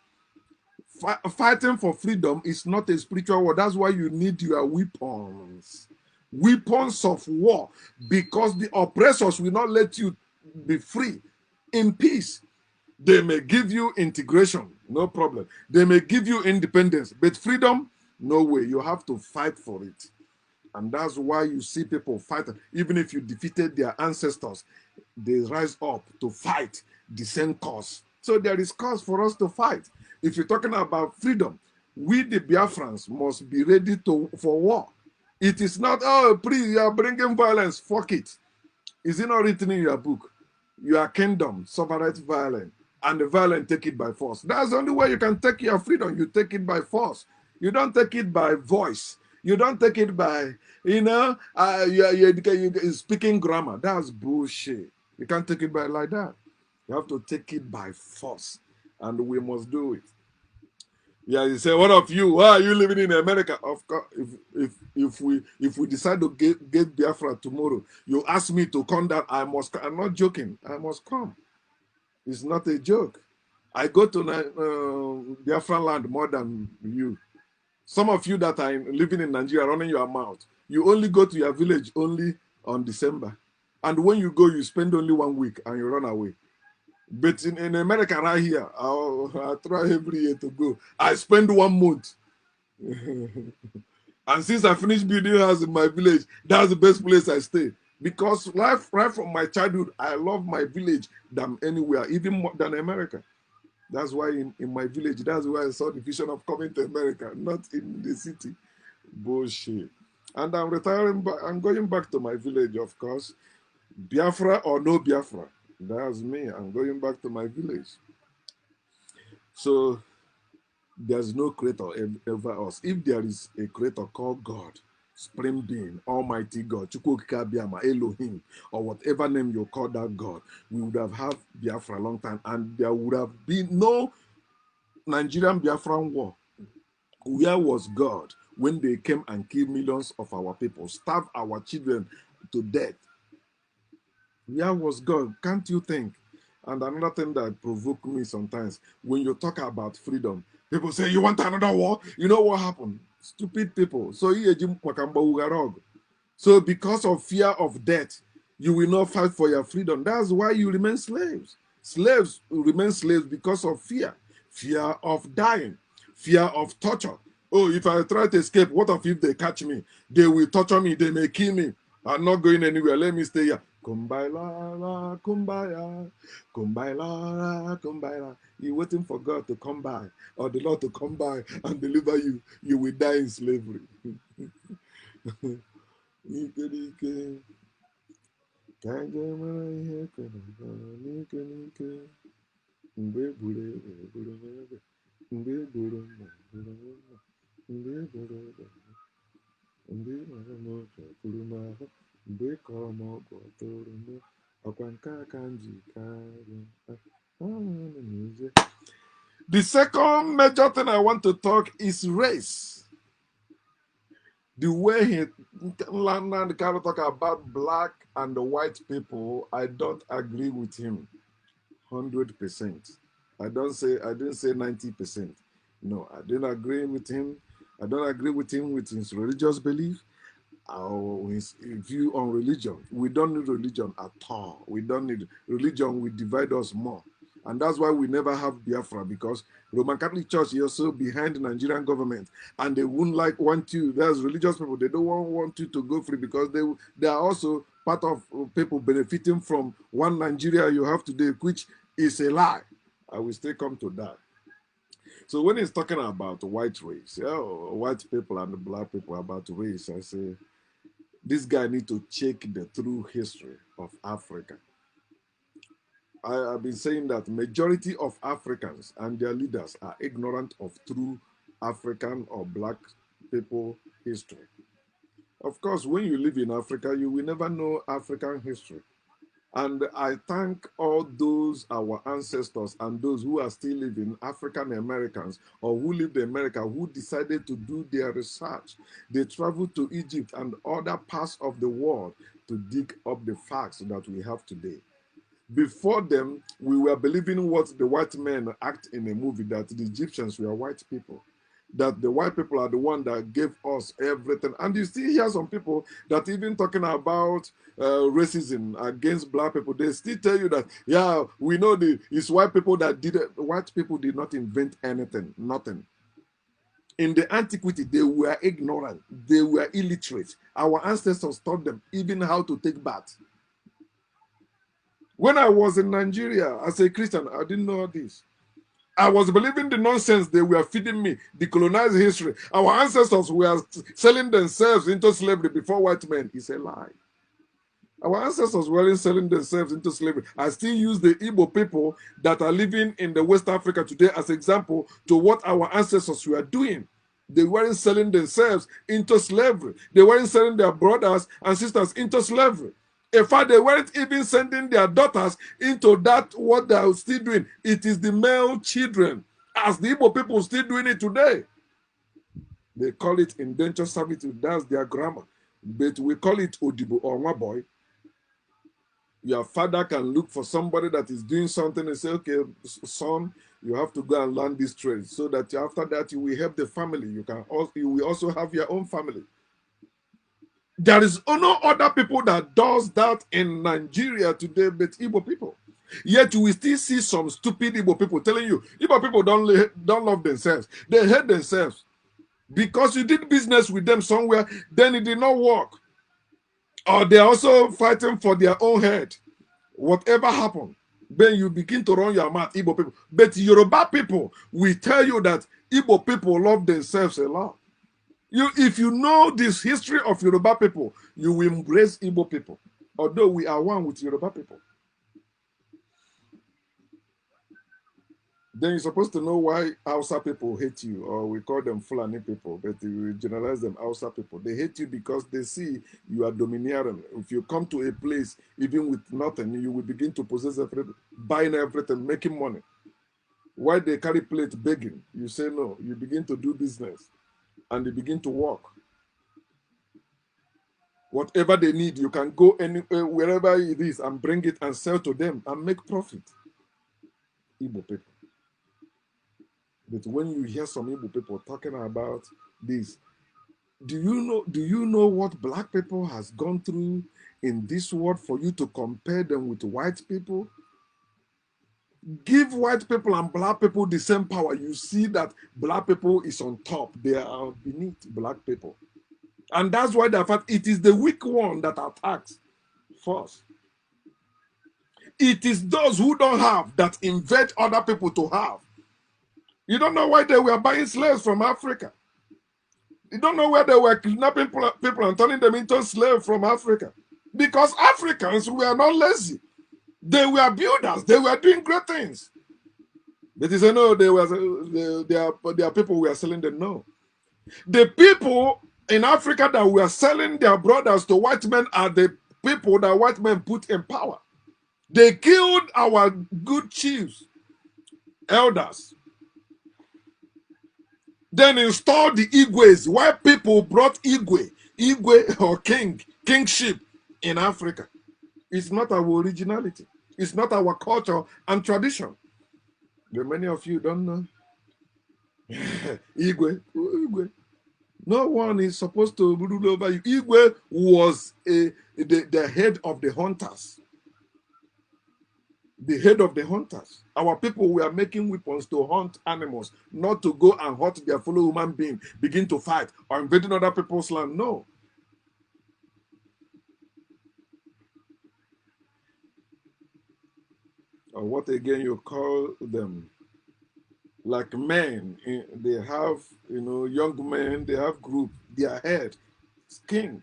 Fighting for freedom is not a spiritual war. That's why you need your weapons. Weapons of war. Because the oppressors will not let you be free in peace. They may give you integration, no problem. They may give you independence, but freedom, no way. You have to fight for it. And that's why you see people fight. Even if you defeated their ancestors, they rise up to fight the same cause. So there is cause for us to fight. If you're talking about freedom, we the Biafrans must be ready for war. It is not, oh, please, you are bringing violence. Fuck it. Is it not written in your book? Your kingdom suffereth violence, and the violent take it by force. That's the only way you can take your freedom. You take it by force. You don't take it by voice. You don't take it by, you're speaking grammar. That's bullshit. You can't take it by like that. You have to take it by force, and we must do it. Yeah, you say, what of you? Why are you living in America? Of course, if we decide to get Biafra tomorrow, you ask me to come down, I must. I'm not joking. I must come. It's not a joke. I go to Biafra land more than you. Some of you that are living in Nigeria running your mouth, you only go to your village only on December. And when you go, you spend only 1 week and you run away. But in America right here, I try every year to go. I spend 1 month. And since I finished building house in my village, that's the best place I stay. Because right from my childhood, I love my village than anywhere, even more than America. That's why in my village, that's why I saw the vision of coming to America, not in the city. Bullshit. And I'm retiring, I'm going back to my village, of course. Biafra or no Biafra. That's me. I'm going back to my village. So there's no creator ever us. If there is a creator called God, Supreme Being, Almighty God, Chukwukikabiama, Elohim, or whatever name you call that God, we would have had Biafra a long time, and there would have been no Nigerian Biafran war. Where was God when they came and killed millions of our people, starved our children to death? Where was God? Can't you think? And another thing that provoked me sometimes, when you talk about freedom, people say, you want another war? You know what happened? Stupid people. So because of fear of death, you will not fight for your freedom. That's why you remain slaves. Slaves remain slaves because of fear. Fear of dying. Fear of torture. Oh, if I try to escape, what if they catch me? They will torture me. They may kill me. I'm not going anywhere. Let me stay here. Kumbaya, kumbaya, kumbaya, kumbaya. You're waiting for God to come by or the Lord to come by and deliver you. You will die in slavery. The second major thing I want to talk is race. The way he Nnamdi Kanu talk about black and the white people, I don't agree with him 100%. I didn't say 90%. No, I didn't agree with him. I don't agree with him with his religious belief or his view on religion. We don't need religion at all. We don't need religion. Will divide us more. And that's why we never have Biafra, because Roman Catholic Church is also behind the Nigerian government, and they wouldn't want you. There's religious people, they don't want you to go free, because they are also part of people benefiting from one Nigeria you have today, which is a lie. I will still come to that. So when he's talking about white race, white people and black people, about race, I say This guy need to check the true history of Africa. I have been saying that majority of Africans and their leaders are ignorant of true African or black people history. Of course, when you live in Africa, you will never know African history. And I thank all those our ancestors and those who are still living, African Americans or who lived in America, who decided to do their research. They traveled to Egypt and other parts of the world to dig up the facts that we have today. Before them, we were believing what the white men act in a movie, that the Egyptians were white people, that the white people are the one that gave us everything. And you still hear some people that even talking about racism against black people, they still tell you that, yeah, we know it's white people that did it. White people did not invent anything, nothing. In the antiquity, they were ignorant, they were illiterate. Our ancestors taught them even how to take baths. When I was in Nigeria as a Christian, I didn't know this. I was believing the nonsense they were feeding me, the colonized history. Our ancestors were selling themselves into slavery before white men. It's a lie. Our ancestors weren't selling themselves into slavery. I still use the Igbo people that are living in the West Africa today as example to what our ancestors were doing. They weren't selling themselves into slavery. They weren't selling their brothers and sisters into slavery. In fact, they weren't even sending their daughters into that, what they are still doing. It is the male children, as the Igbo people still doing it today. They call it indentured servitude. That's their grammar. But we call it Odibo or Nwaboy. Your father can look for somebody that is doing something and say, okay, son, you have to go and learn this trade so that after that you will help the family. You will also have your own family. There is no other people that does that in Nigeria today but Igbo people. Yet you will still see some stupid Igbo people telling you Igbo people don't love themselves. They hate themselves because you did business with them somewhere, then it did not work. Or they're also fighting for their own head. Whatever happened, then you begin to run your mouth, Igbo people. But Yoruba people will tell you that Igbo people love themselves a lot. If you know this history of Yoruba people, you will embrace Igbo people, although we are one with Yoruba people. Then you're supposed to know why Hausa people hate you, or we call them Fulani people, but we generalize them Hausa people. They hate you because they see you are domineering. If you come to a place, even with nothing, you will begin to possess everything, buying everything, making money. Why they carry plate begging? You say no. You begin to do business, and they begin to work. Whatever they need, you can go anywhere, wherever it is, and bring it and sell to them and make profit. Igbo people. But when you hear some Igbo people talking about this, do you know what black people has gone through in this world for you to compare them with white people? Give white people and black people the same power. You see that black people is on top. They are beneath black people. And that's why it is the weak one that attacks first. It is those who don't have that invite other people to have. You don't know why they were buying slaves from Africa. You don't know where they were kidnapping people and turning them into slaves from Africa. Because Africans were not lazy. They were builders. They were doing great things. But you say, no, their people were selling them. No. The people in Africa that were selling their brothers to white men are the people that white men put in power. They killed our good chiefs, elders. Then installed the Igwes. White people brought Igwe or kingship in Africa. It's not our originality. It's not our culture and tradition. But many of you don't know. Igwe. No one is supposed to rule over you. Igwe was the head of the hunters. The head of the hunters. Our people were making weapons to hunt animals, not to go and hunt their fellow human being, begin to fight, or invading other people's land. No. Or what again you call them? Like men, they have, young men, they have group, their head is king.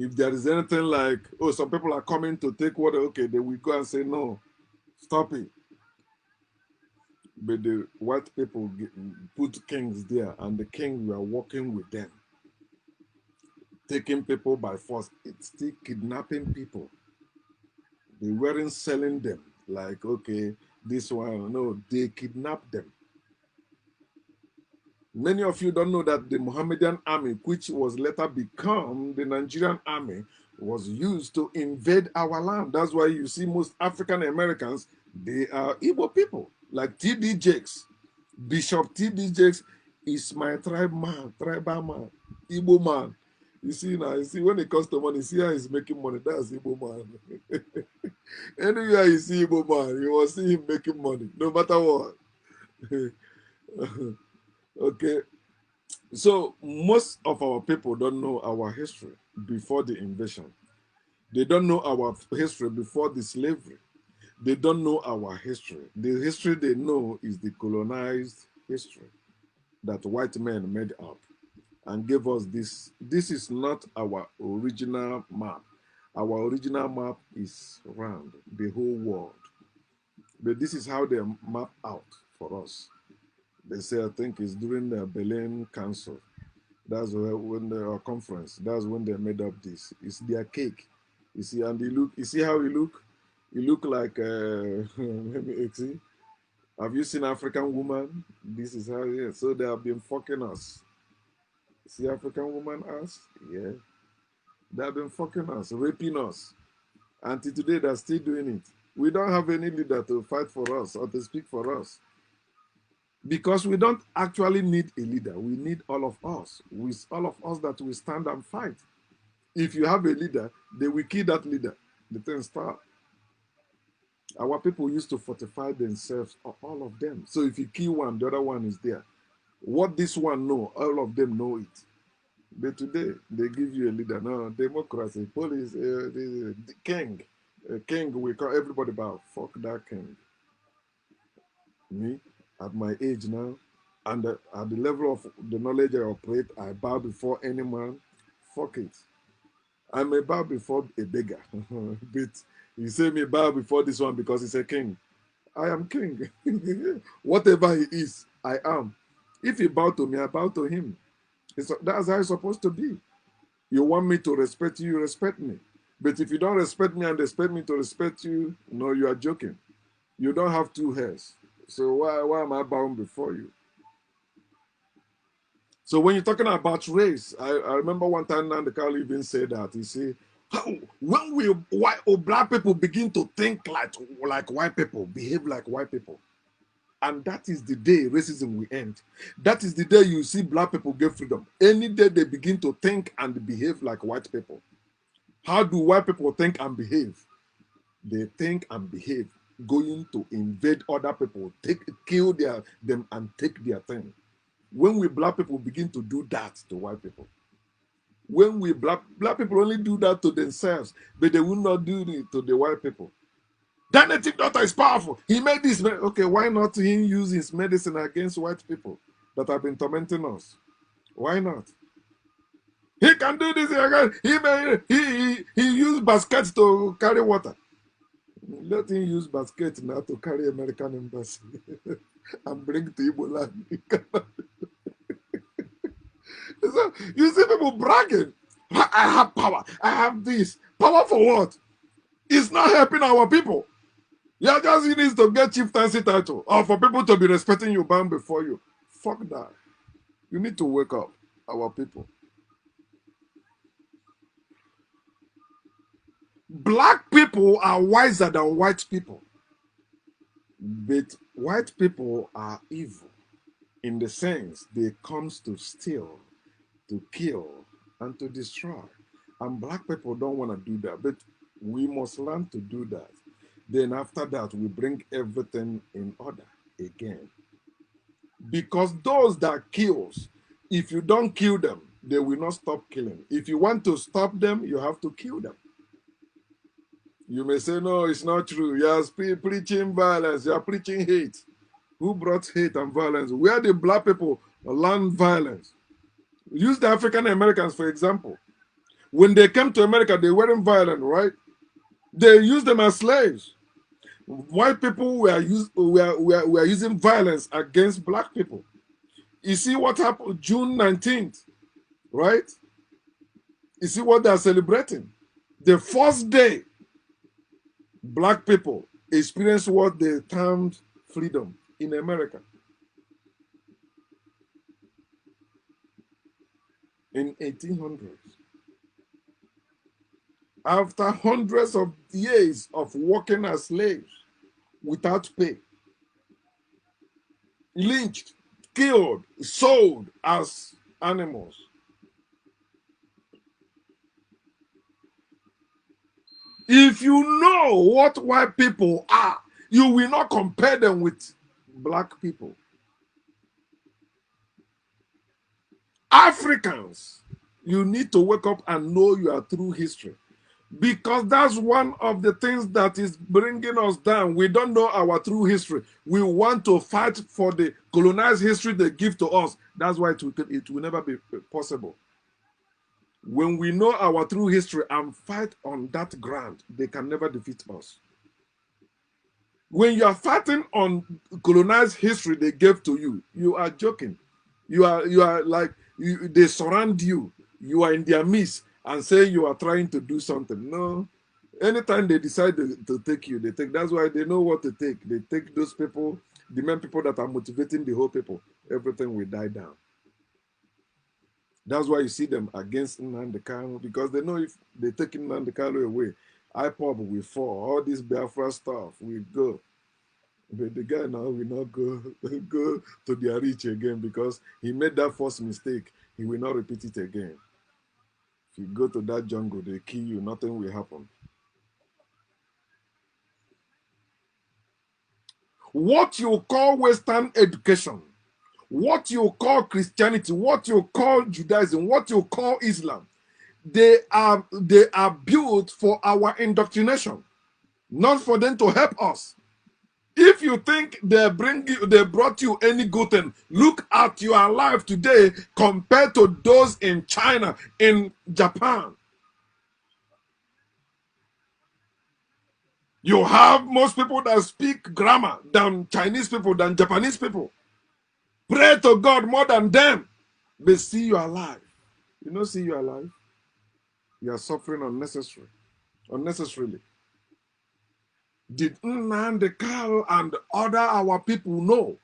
If there is anything like, oh, some people are coming to take water, okay, they will go and say, no, stop it. But the white people put kings there, and the king were working with them, taking people by force. It's still kidnapping people. They weren't selling them like, okay, this one. No, they kidnapped them. Many of you don't know that the Mohammedan army, which was later become the Nigerian army, was used to invade our land. That's why you see most African Americans, they are Igbo people, like T.D. Jakes. Bishop T.D. Jakes is my tribal man, Igbo man. You see now, you see when it comes to money, see how he's making money. That's Igbo man. Anywhere you see Igbo man, you will see him making money, no matter what. Okay. So most of our people don't know our history before the invasion. They don't know our history before the slavery. They don't know our history. The history they know is the colonized history that white men made up and gave us this. This is not our original map. Our original map is round the whole world. But this is how they map out for us. They say, I think it's during the Berlin Council. That's when the conference. That's when they made up this. It's their cake. You see, and they look. You see how he look? He look like. Let me see. Have you seen African woman? This is how it is. So they have been fucking us. See African woman ass? Yeah. They have been fucking us, raping us. Until today, they're still doing it. We don't have any leader to fight for us or to speak for us. Because we don't actually need a leader. We need all of us. With all of us that will stand and fight. If you have a leader, they will kill that leader. The thing start. Our people used to fortify themselves, all of them. So if you kill one, the other one is there. What this one know, all of them know it. But today, they give you a leader. No, democracy, police, the king. King, we call everybody about. Fuck that king. Me, at my age now, and at the level of the knowledge I operate, I bow before any man. Fuck it. I may bow before a beggar. But you say me bow before this one because he's a king. I am king. Whatever he is, I am. If he bow to me, I bow to him. That's how it's supposed to be. You want me to respect you, you respect me. But if you don't respect me and expect me to respect you, no, you are joking. You don't have two hairs. So why am I bowing before you? So when you're talking about race, I remember one time Nnamdi even said that. He said, when black people begin to think like white people, behave like white people, and that is the day racism will end. That is the day you see black people get freedom. Any day they begin to think and behave like white people. How do white people think and behave? They think and behave going to invade other people, kill them and take their thing. When we black people begin to do that to white people, when we black people only do that to themselves, but they will not do it to the white people. That native doctor is powerful. He made this. Okay, why not he use his medicine against white people that have been tormenting us? Why not? He can do this again. He used baskets to carry water. Let him use basket now to carry American embassy and bring to Igbo land. So you see people bragging. I have power. I have this. Power for what? It's not helping our people. You're just using this to get chieftaincy title or for people to be respecting you bound before you. Fuck that. You need to wake up, our people. Black people are wiser than white people. But white people are evil in the sense they comes to steal, to kill, and to destroy. And black people don't want to do that. But we must learn to do that. Then after that, we bring everything in order again. Because those that kills, if you don't kill them, they will not stop killing. If you want to stop them, you have to kill them. You may say, no, it's not true. You are preaching violence. You are preaching hate. Who brought hate and violence? Where the black people learn violence? Use the African Americans, for example. When they came to America, they weren't violent, right? They used them as slaves. White people were using violence against black people. You see what happened June 19th, right? You see what they're celebrating. The first day black people experienced what they termed freedom in America in 1800s. After hundreds of years of working as slaves without pay, lynched, killed, sold as animals. If you know what white people are, you will not compare them with black people. Africans, you need to wake up and know your true history, because that's one of the things that is bringing us down. We don't know our true history. We want to fight for the colonized history they give to us. That's why it will never be possible. When we know our true history and fight on that ground, they can never defeat us. When you are fighting on colonized history they gave to you, you are joking. You are like they surround you. You are in their midst and say you are trying to do something. No. Anytime they decide to take you, they take. That's why they know what to take. They take those people, the main people that are motivating the whole people. Everything will die down. That's why you see them against Nnamdi Kanu, because they know if they take Nnamdi Kanu away, IPOB will fall. All this Biafra stuff will go. But the guy now will not go to their reach again, because he made that first mistake. He will not repeat it again. If you go to that jungle, they kill you. Nothing will happen. What you call Western education, what you call Christianity, what you call Judaism, what you call Islam, they are built for our indoctrination, not for them to help us. If you think they brought you any good thing, look at your life today compared to those in China, in Japan. You have most people that speak grammar than Chinese people, than Japanese people. Pray to God more than them. But see you alive. You know, see you alive. You are suffering unnecessarily. Did Nnamdi Kanu and other our people know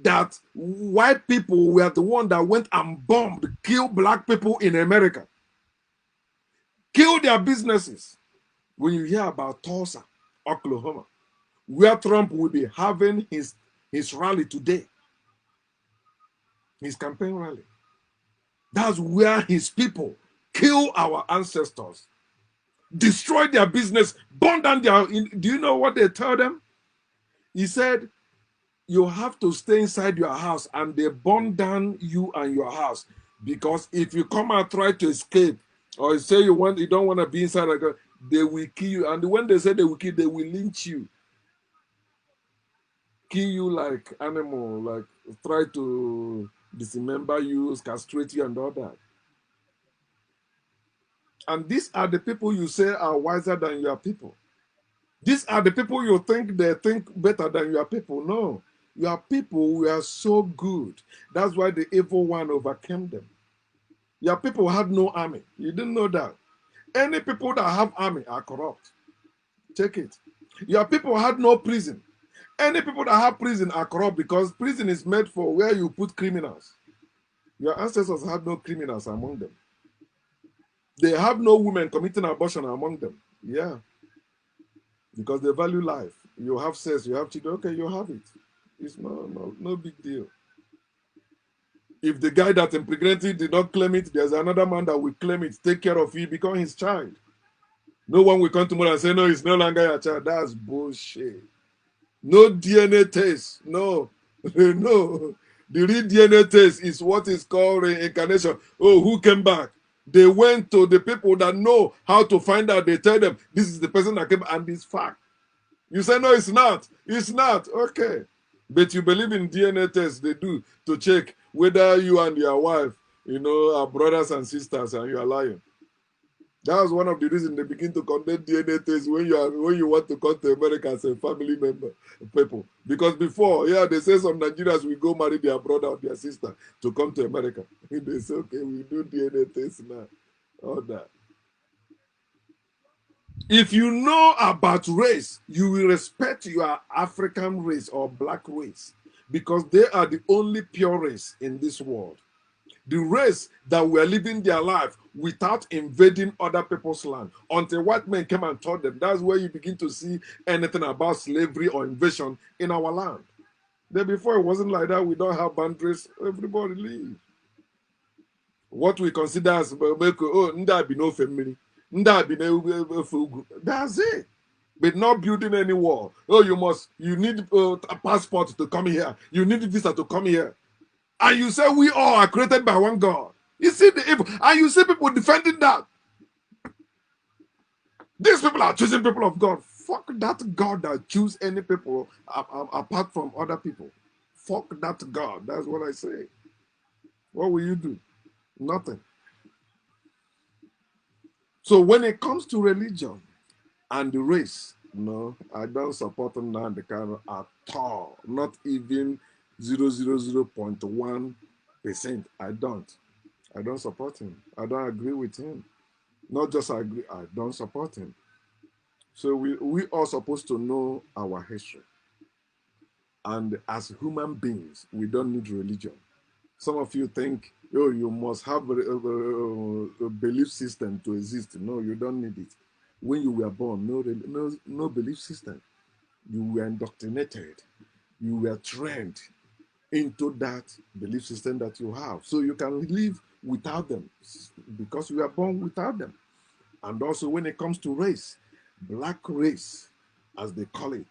that white people were the one that went and bombed, killed black people in America, killed their businesses? When you hear about Tulsa, Oklahoma, where Trump will be having his rally today, his campaign rally, that's where his people kill our ancestors, destroy their business, burn down their. Do you know what they tell them? He said, you have to stay inside your house, and they burn down you and your house, because if you come out try to escape, or say you don't want to be inside, they will kill you. And when they say they will kill, they will lynch you, kill you like animal, like try to dismember you, castrate you, and all that. And these are the people you say are wiser than your people. These are the people you think they think better than your people. No, your people were so good. That's why the evil one overcame them. Your people had no army. You didn't know that. Any people that have army are corrupt. Take it. Your people had no prison. Any people that have prison are corrupt, because prison is made for where you put criminals. Your ancestors had no criminals among them. They have no women committing abortion among them. Yeah. Because they value life. You have sex, you have children, okay, you have it. It's no big deal. If the guy that impregnated did not claim it, there's another man that will claim it, take care of you, become his child. No one will come tomorrow and say, no, it's no longer your child. That's bullshit. No DNA test. No. No. The real DNA test is what is called reincarnation. Oh, who came back? They went to the people that know how to find out. They tell them, this is the person that came, and it's fact. You say, no, it's not. It's not. Okay. But you believe in DNA tests they do to check whether you and your wife, are brothers and sisters, and you are lying. That's one of the reasons they begin to conduct DNA tests when you want to come to America as a family member, people. Because before, yeah, they say some Nigerians will go marry their brother or their sister to come to America. They say, okay, we do DNA tests now. All that. If you know about race, you will respect your African race or black race because they are the only pure race in this world. The race that were living their life without invading other people's land until white men came and taught them. That's where you begin to see anything about slavery or invasion in our land. Then before it wasn't like that. We don't have boundaries. Everybody leaves. What we consider as that's it. But not building any wall. Oh, you need a passport to come here. You need a visa to come here. And you say we all are created by one God. You see the evil, and you see people defending that. These people are choosing people of God. Fuck that God that choose any people apart from other people. Fuck that God. That's what I say. What will you do? Nothing. So when it comes to religion and the race, no, I don't support Nnamdi Kanu at all. Not even 0.1%. I don't. I don't support him. I don't agree with him. Not just agree, I don't support him. So we are supposed to know our history. And as human beings, we don't need religion. Some of you think, oh, you must have a belief system to exist. No, you don't need it. When you were born, no belief system. You were indoctrinated. You were trained into that belief system that you have. So you can live without them because you are born without them. And also when it comes to race, black race, as they call it,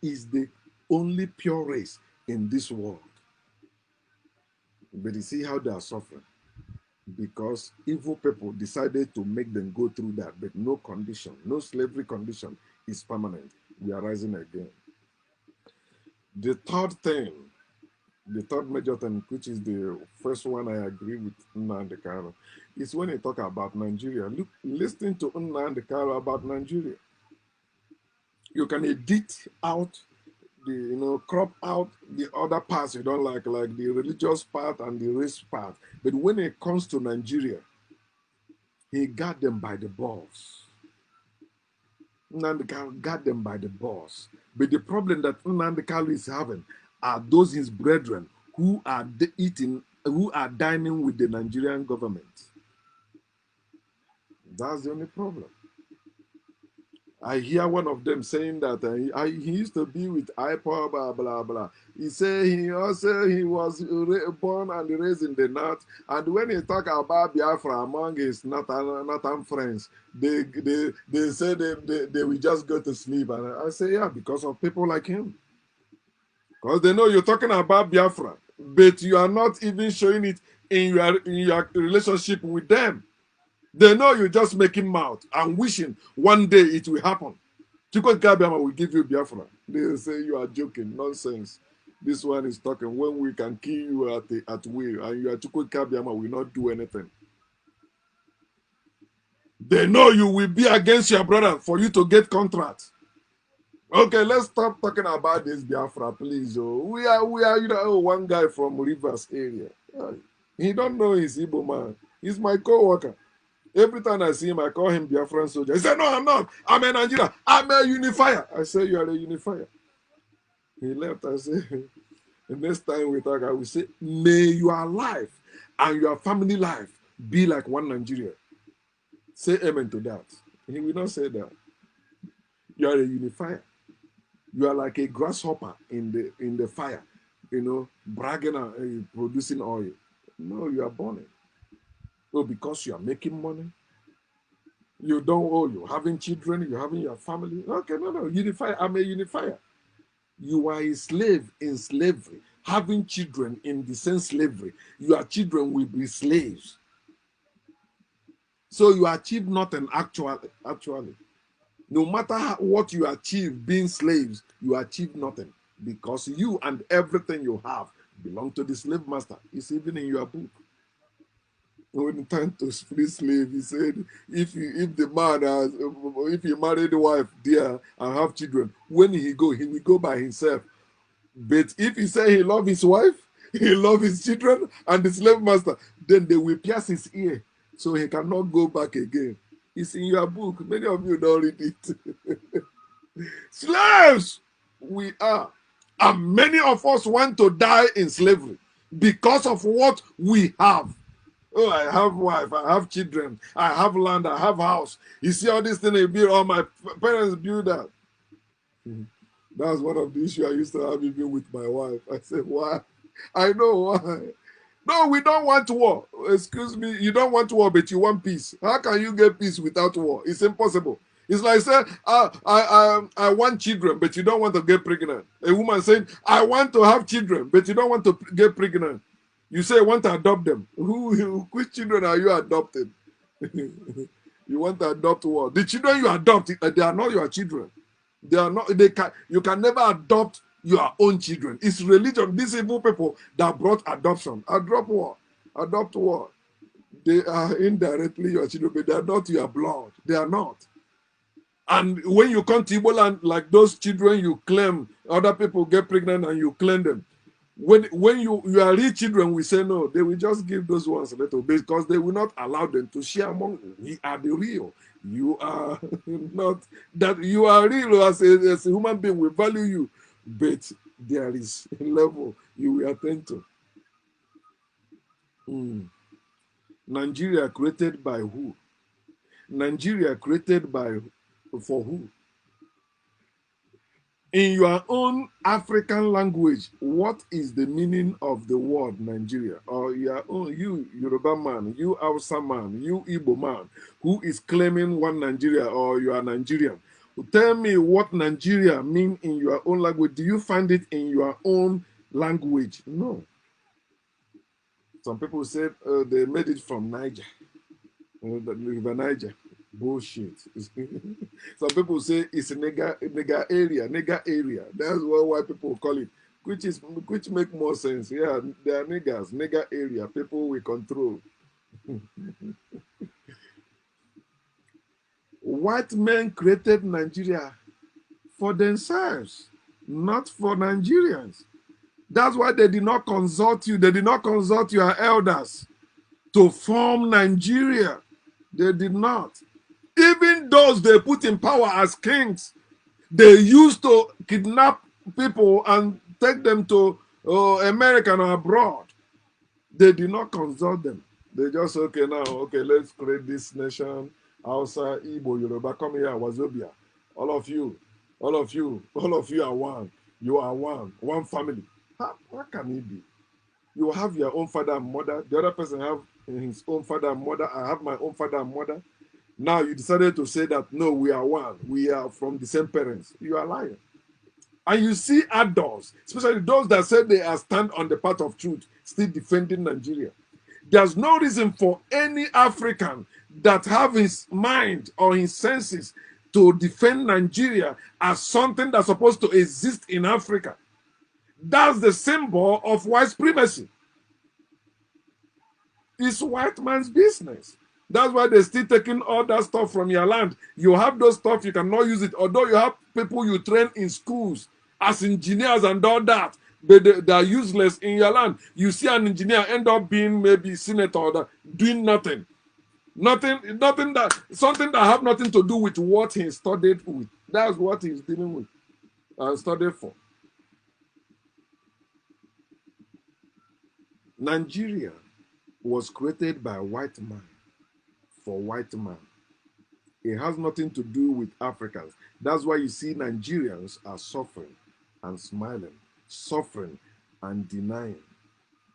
is the only pure race in this world. But you see how they are suffering because evil people decided to make them go through that, but no condition, no slavery condition is permanent. We are rising again. The third major thing, which is the first one I agree with Nnamdi Kanu, is when he talk about Nigeria. Look, listen to Nnamdi Kanu about Nigeria. You can edit out crop out the other parts you don't like the religious part and the race part. But when it comes to Nigeria, he got them by the balls. Nnamdi Kanu got them by the balls. But the problem that Nnamdi Kanu is having are those his brethren who are dining with the Nigerian government. That's the only problem. I hear one of them saying that he used to be with IPOB, blah, blah, blah. He said he was born and raised in the north. And when he talk about Biafra among his northern friends, they say they will just go to sleep. And I say, yeah, because of people like him. Because they know you're talking about Biafra, but you are not even showing it in your relationship with them. They know you're just making mouth and wishing one day it will happen. Chukwu Kabiama will give you Biafra. They say you are joking. Nonsense. This one is talking when we can kill you at will and you are Chukwu Kabiama will not do anything. They know you will be against your brother for you to get contract. Okay, let's stop talking about this Biafra, please. Oh. We are one guy from Rivers area. He don't know his Igbo man. He's my co-worker. Every time I see him, I call him Biafran soldier. He said, no, I'm not. I'm a Nigerian. I'm a unifier. I say, you are a unifier. He left. I say, the next time we talk, I will say, may your life and your family life be like one Nigeria. Say amen to that. He will not say that. You are a unifier. You are like a grasshopper in the fire, bragging and producing oil. No, you are burning. Oh, because you are making money. You don't owe. You're having children. You're having your family. Okay, no. Unifier. I'm a unifier. You are a slave in slavery, having children in the same slavery. Your children will be slaves. So you achieve nothing actually. No matter what you achieve being slaves, you achieve nothing because you and everything you have belong to the slave master. It's even in your book. when time to free slave, he said, if the man has, if he married a wife there and have children, when he will go by himself. But if he say he love his wife, he love his children and the slave master, then they will pierce his ear so he cannot go back again. It's in your book. Many of you don't read it. Slaves we are. And many of us want to die in slavery because of what we have. Oh, I have wife, I have children, I have land, I have house. You see all these things they build, all my parents build that. That's one of the issues I used to have even with my wife. I said, why? I know why. No, we don't want war. Excuse me, you don't want war, but you want peace. How can you get peace without war? It's impossible. It's like saying, I want children, but you don't want to get pregnant. A woman saying, I want to have children, but you don't want to get pregnant. You say you want to adopt them. Which children are you adopting? You want to adopt what? The children you adopt, they are not your children. They are not. They can. You can never adopt your own children. It's religion. These evil people that brought adoption. Adopt what? Adopt what? They are indirectly your children, but they are not your blood. They are not. And when you come to Igbo land, like those children you claim, other people get pregnant and you claim them. When you are real children, we say no, they will just give those ones a little bit because they will not allow them to share among them. We are the real. You are not that you are real as a human being. We value you, but there is a level you will attend to. Mm. Nigeria created by who? Nigeria created by for who? In your own African language, what is the meaning of the word Nigeria? Or your own, you Yoruba man, you Hausa man, you Igbo man, who is claiming one Nigeria or you are Nigerian. Tell me what Nigeria mean in your own language. Do you find it in your own language? No. Some people said they made it from Niger, the River Niger. Bullshit. Some people say it's a nigger area. That's what white people call it, which make more sense. Yeah, they are niggers, nigger area. People we control. White men created Nigeria for themselves, not for Nigerians. That's why they did not consult you. They did not consult your elders to form Nigeria. They did not. Even those they put in power as kings, they used to kidnap people and take them to America or abroad. They did not consult them. They just, okay, now, okay, let's create this nation. Hausa, Igbo, Yoruba, come here, Wazobia. All of you, all of you are one. You are one family. How can it be? You have your own father and mother. The other person have his own father and mother. I have my own father and mother. Now you decided to say that, no, we are one. We are from the same parents. You are lying. And you see adults, especially those that say they are stand on the path of truth, still defending Nigeria. There's no reason for any African that have his mind or his senses to defend Nigeria as something that's supposed to exist in Africa. That's the symbol of white supremacy. It's white man's business. That's why they're still taking all that stuff from your land. You have those stuff, you cannot use it. Although you have people you train in schools as engineers and all that, but they are useless in your land. You see an engineer end up being maybe senator or doing nothing. Nothing that, something that have nothing to do with what he studied with. That's what he's dealing with and studied for. Nigeria was created by a white man for white man. It has nothing to do with Africans. That's why you see Nigerians are suffering and smiling, suffering and denying.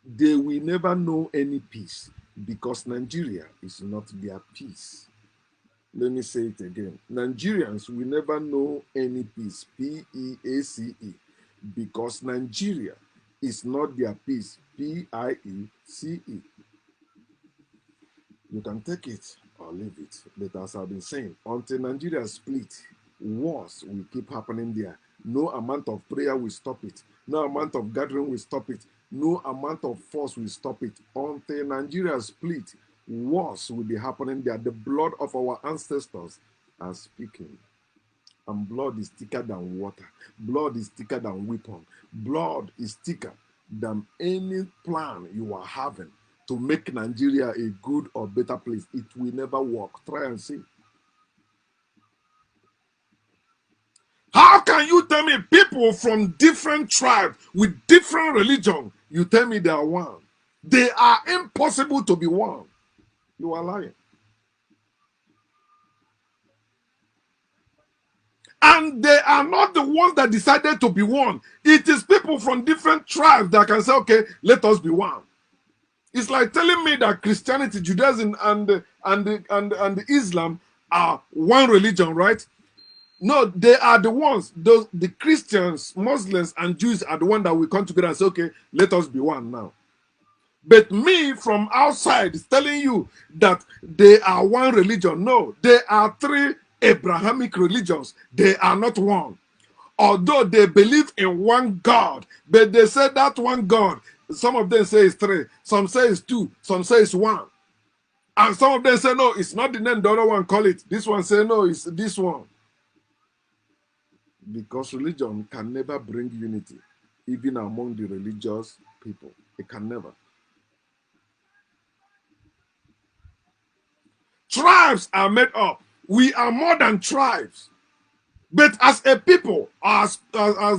They will never know any peace because Nigeria is not their peace. Let me say it again. Nigerians will never know any peace, P-E-A-C-E, because Nigeria is not their peace, P-I-E-C-E. You can take it or leave it. But as I've been saying, until Nigeria split, wars will keep happening there. No amount of prayer will stop it. No amount of gathering will stop it. No amount of force will stop it. Until Nigeria split, wars will be happening there. The blood of our ancestors are speaking. And blood is thicker than water. Blood is thicker than weapon. Blood is thicker than any plan you are having to make Nigeria a good or better place. It will never work. Try and see. How can you tell me people from different tribes with different religion, you tell me they are one? They are impossible to be one. You are lying. And they are not the ones that decided to be one. It is people from different tribes that can say, okay, let us be one. It's like telling me that Christianity, Judaism, and Islam are one religion, right? No, they are the ones. The Christians, Muslims, and Jews are the ones that will come together and say, okay, let us be one now. But me from outside is telling you that they are one religion. No, they are three Abrahamic religions. They are not one. Although they believe in one God, but they say that one God, some of them say it's three, some say it's two, some say it's one. And some of them say, no, it's not the name the other one call it. This one say, no, it's this one. Because religion can never bring unity, even among the religious people. It can never. Tribes are made up. We are more than tribes. But as a people, as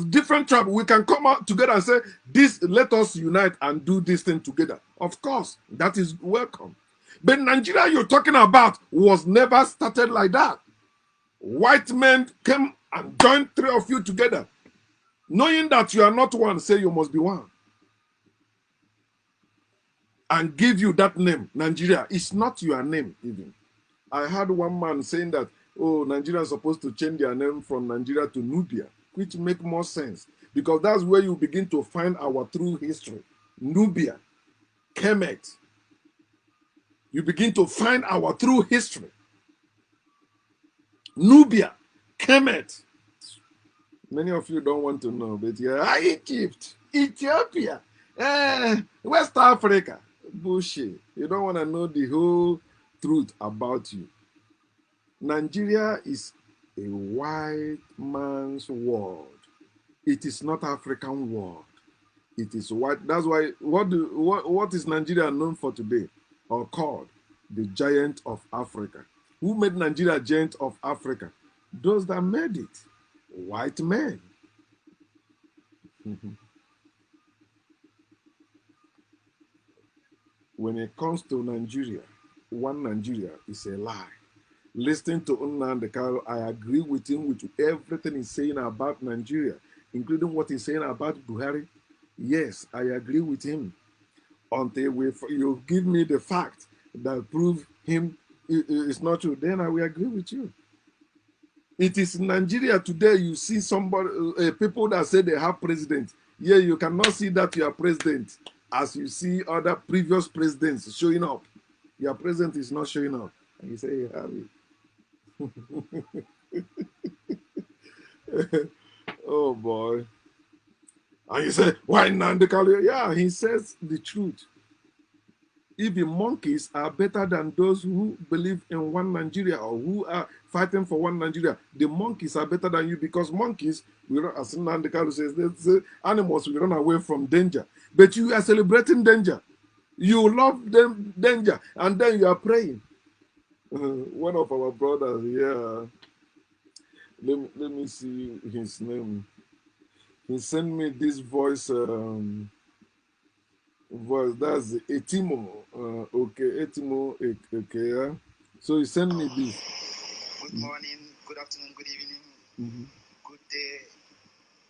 different tribes, we can come out together and say, this, let us unite and do this thing together. Of course, that is welcome. But Nigeria you're talking about was never started like that. White men came and joined three of you together. Knowing that you are not one, say you must be one. And give you that name, Nigeria. It's not your name even. I heard one man saying that, oh, Nigeria is supposed to change their name from Nigeria to Nubia, which make more sense because that's where you begin to find our true history. Nubia, Kemet. You begin to find our true history. Nubia, Kemet. Many of you don't want to know, but yeah, Egypt, Ethiopia, West Africa. Bullshit. You don't want to know the whole truth about you. Nigeria is a white man's world. It is not African world. It is white. That's why what is Nigeria known for today or called? The giant of Africa. Who made Nigeria giant of Africa? Those that made it. White men. When it comes to Nigeria, one Nigeria is a lie. Listening to Nnamdi, I agree with him with everything he's saying about Nigeria, including what he's saying about Buhari. Yes, I agree with him. Until you give me the fact that prove him it's not true, then I will agree with you. It is in Nigeria today you see somebody, people that say they have president. Yeah, you cannot see that you are president as you see other previous presidents showing up. Your president is not showing up. And you say, you have it. Oh boy. And you say, why Nnamdi? Yeah, he says the truth. Even monkeys are better than those who believe in one Nigeria or who are fighting for one Nigeria. The monkeys are better than you because monkeys, as Nnamdi says, the animals will run away from danger. But you are celebrating danger. You love them danger, and then you are praying. One of our brothers, yeah. Let me see his name. He sent me this voice. That's Etimo. Okay, Etimo. Okay, yeah. So he sent me this. Good morning, good afternoon, good evening, good day,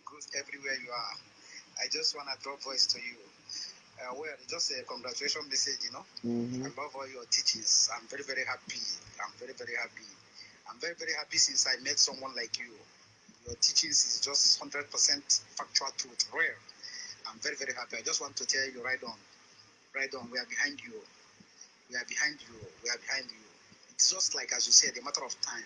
good everywhere you are. I just want to drop voice to you. Well, just a congratulations message, you know. I love all your teachings. I'm very, very happy. I'm very, very happy. I'm very, very happy since I met someone like you. Your teachings is just 100% factual truth, rare. I'm very, very happy. I just want to tell you, right on. Right on. We are behind you. We are behind you. We are behind you. It's just like, as you said, a matter of time.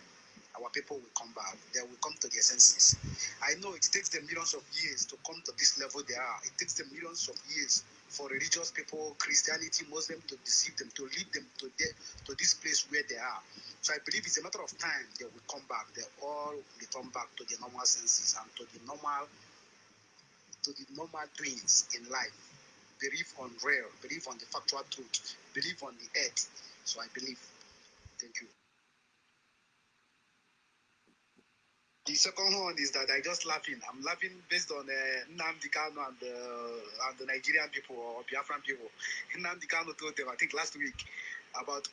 Our people will come back. They will come to their senses. I know it takes them millions of years to come to this level they are. It takes them millions of years for religious people, Christianity, Muslim, to deceive them, to lead them to this place where they are. So I believe it's a matter of time they will come back. They all return back to the normal senses and to the normal doings in life. Believe on real, believe on the factual truth, believe on the earth. So I believe. Thank you. The second one is that I just laughing. I'm laughing based on Nnamdi Kanu and the Nigerian people or Biafran people. Nnamdi Kanu told them, I think last week, about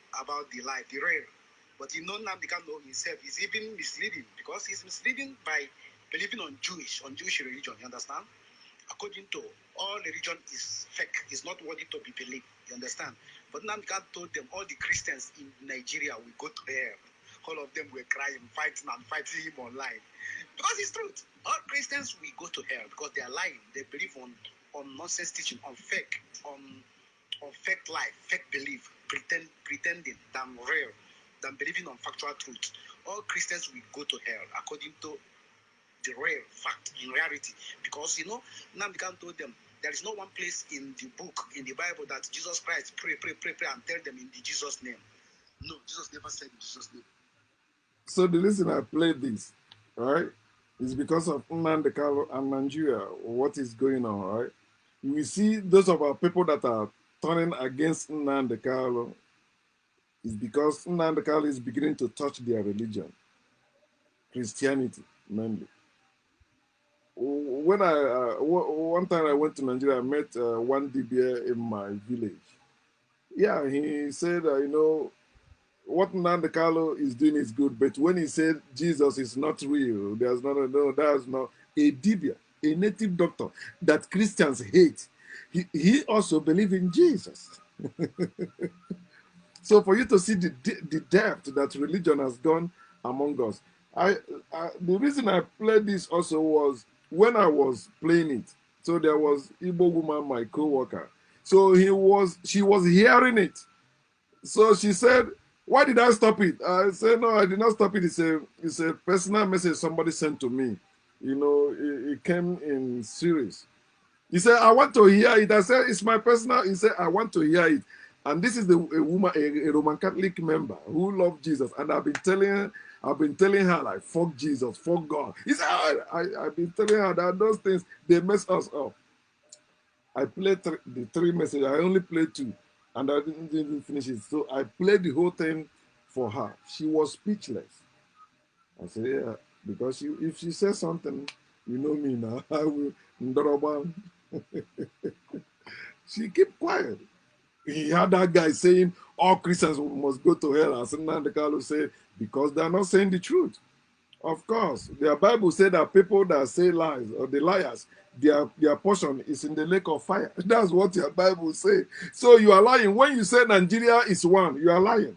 the life, the real. But Nnamdi Kanu himself is even misleading because he's misleading by believing on Jewish religion. You understand? According to all religion is fake. It's not worthy to be believed. You understand? But Nnamdi Kanu told them all the Christians in Nigeria will go to hell. All of them were crying, fighting him online. Because it's truth. All Christians will go to hell because they are lying. They believe on nonsense teaching, on fake life, fake belief, pretending than real, than believing on factual truth. All Christians will go to hell according to the real fact in reality. Because Nnamdi Kanu told them there is no one place in the book, in the Bible, that Jesus Christ pray and tell them in the Jesus name. No, Jesus never said in Jesus name. So the reason I played this, right, is because of Nnamdi Kanu and Nigeria, what is going on, right? We see those of our people that are turning against Nnamdi Kanu is because Nnamdi Kanu is beginning to touch their religion, Christianity mainly. When one time I went to Nigeria, I met one DBA in my village. Yeah, he said, what Nnamdi Kanu is doing is good, but when he said Jesus is not real, there's that's not a dibia, a native doctor that Christians hate. He also believes in Jesus. So for you to see the depth that religion has gone among us, the reason I played this also was when I was playing it. So there was Igbo woman, my co-worker. So she was hearing it. So she said, why did I stop it? I said, no, I did not stop it. It's a personal message somebody sent to me. It came in series. He said, I want to hear it. I said, it's my personal. He said, I want to hear it. And this is a woman, a Roman Catholic member who loved Jesus. And I've been telling her, like, fuck Jesus, fuck God. He said, I've been telling her that those things, they mess us up. I played the three messages. I only played two, and I didn't finish it. So I played the whole thing for her. She was speechless. I said, yeah, because if she says something, you know me now, I will. She kept quiet. He had that guy saying all Christians must go to hell. And Nnamdi Kanu said, because they're not saying the truth. Of course, their Bible said that people that say lies or the liars, their portion is in the lake of fire. That's what your Bible says. So you are lying. When you say Nigeria is one, you are lying.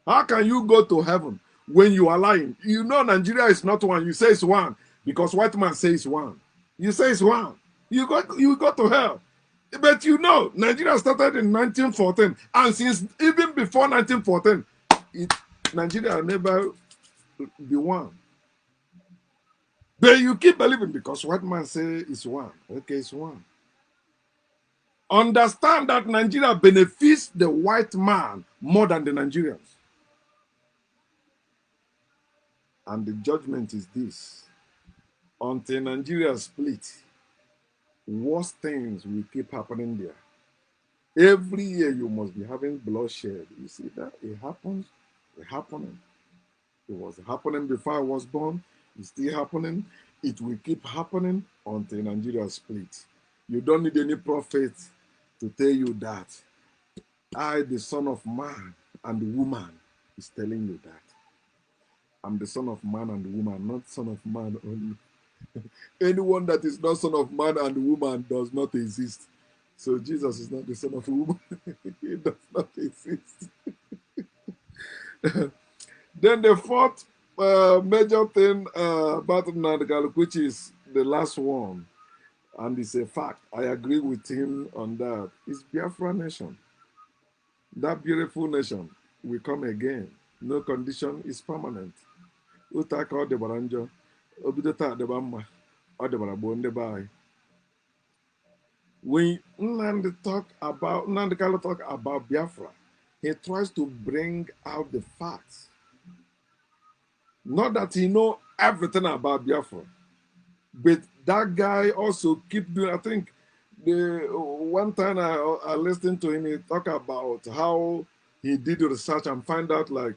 How can you go to heaven when you are lying? You know Nigeria is not one. You say it's one because white man says one. You say it's one. You go to hell. But Nigeria started in 1914. And since even before 1914, Nigeria never be one. But you keep believing because white man say it's one. Okay, it's one. Understand that Nigeria benefits the white man more than the Nigerians. And the judgment is this. Until Nigeria split, worse things will keep happening there. Every year you must be having bloodshed. You see that? It happens. It's happening. It was happening before I was born. It's still happening. It will keep happening until Nigeria split. You don't need any prophet to tell you that. I, the Son of Man and the woman, is telling you that. I'm the Son of Man and the woman, not Son of Man only. Anyone that is not Son of Man and the woman does not exist. So Jesus is not the Son of a woman. He does not exist. Then the fourth major thing about Nnamdi Kanu, which is the last one, and it's a fact, I agree with him on that, is Biafra nation. That beautiful nation will come again. No condition is permanent. Utaka ọ dịbara njọ, obido taa dịba mma, ọ dịbara gboo ndị be anyị. When Nnamdi Kanu talk about Biafra, he tries to bring out the facts. Not that he know everything about Biafra, but that guy also keep doing. I think the one time I listened to him, he talk about how he did the research and find out like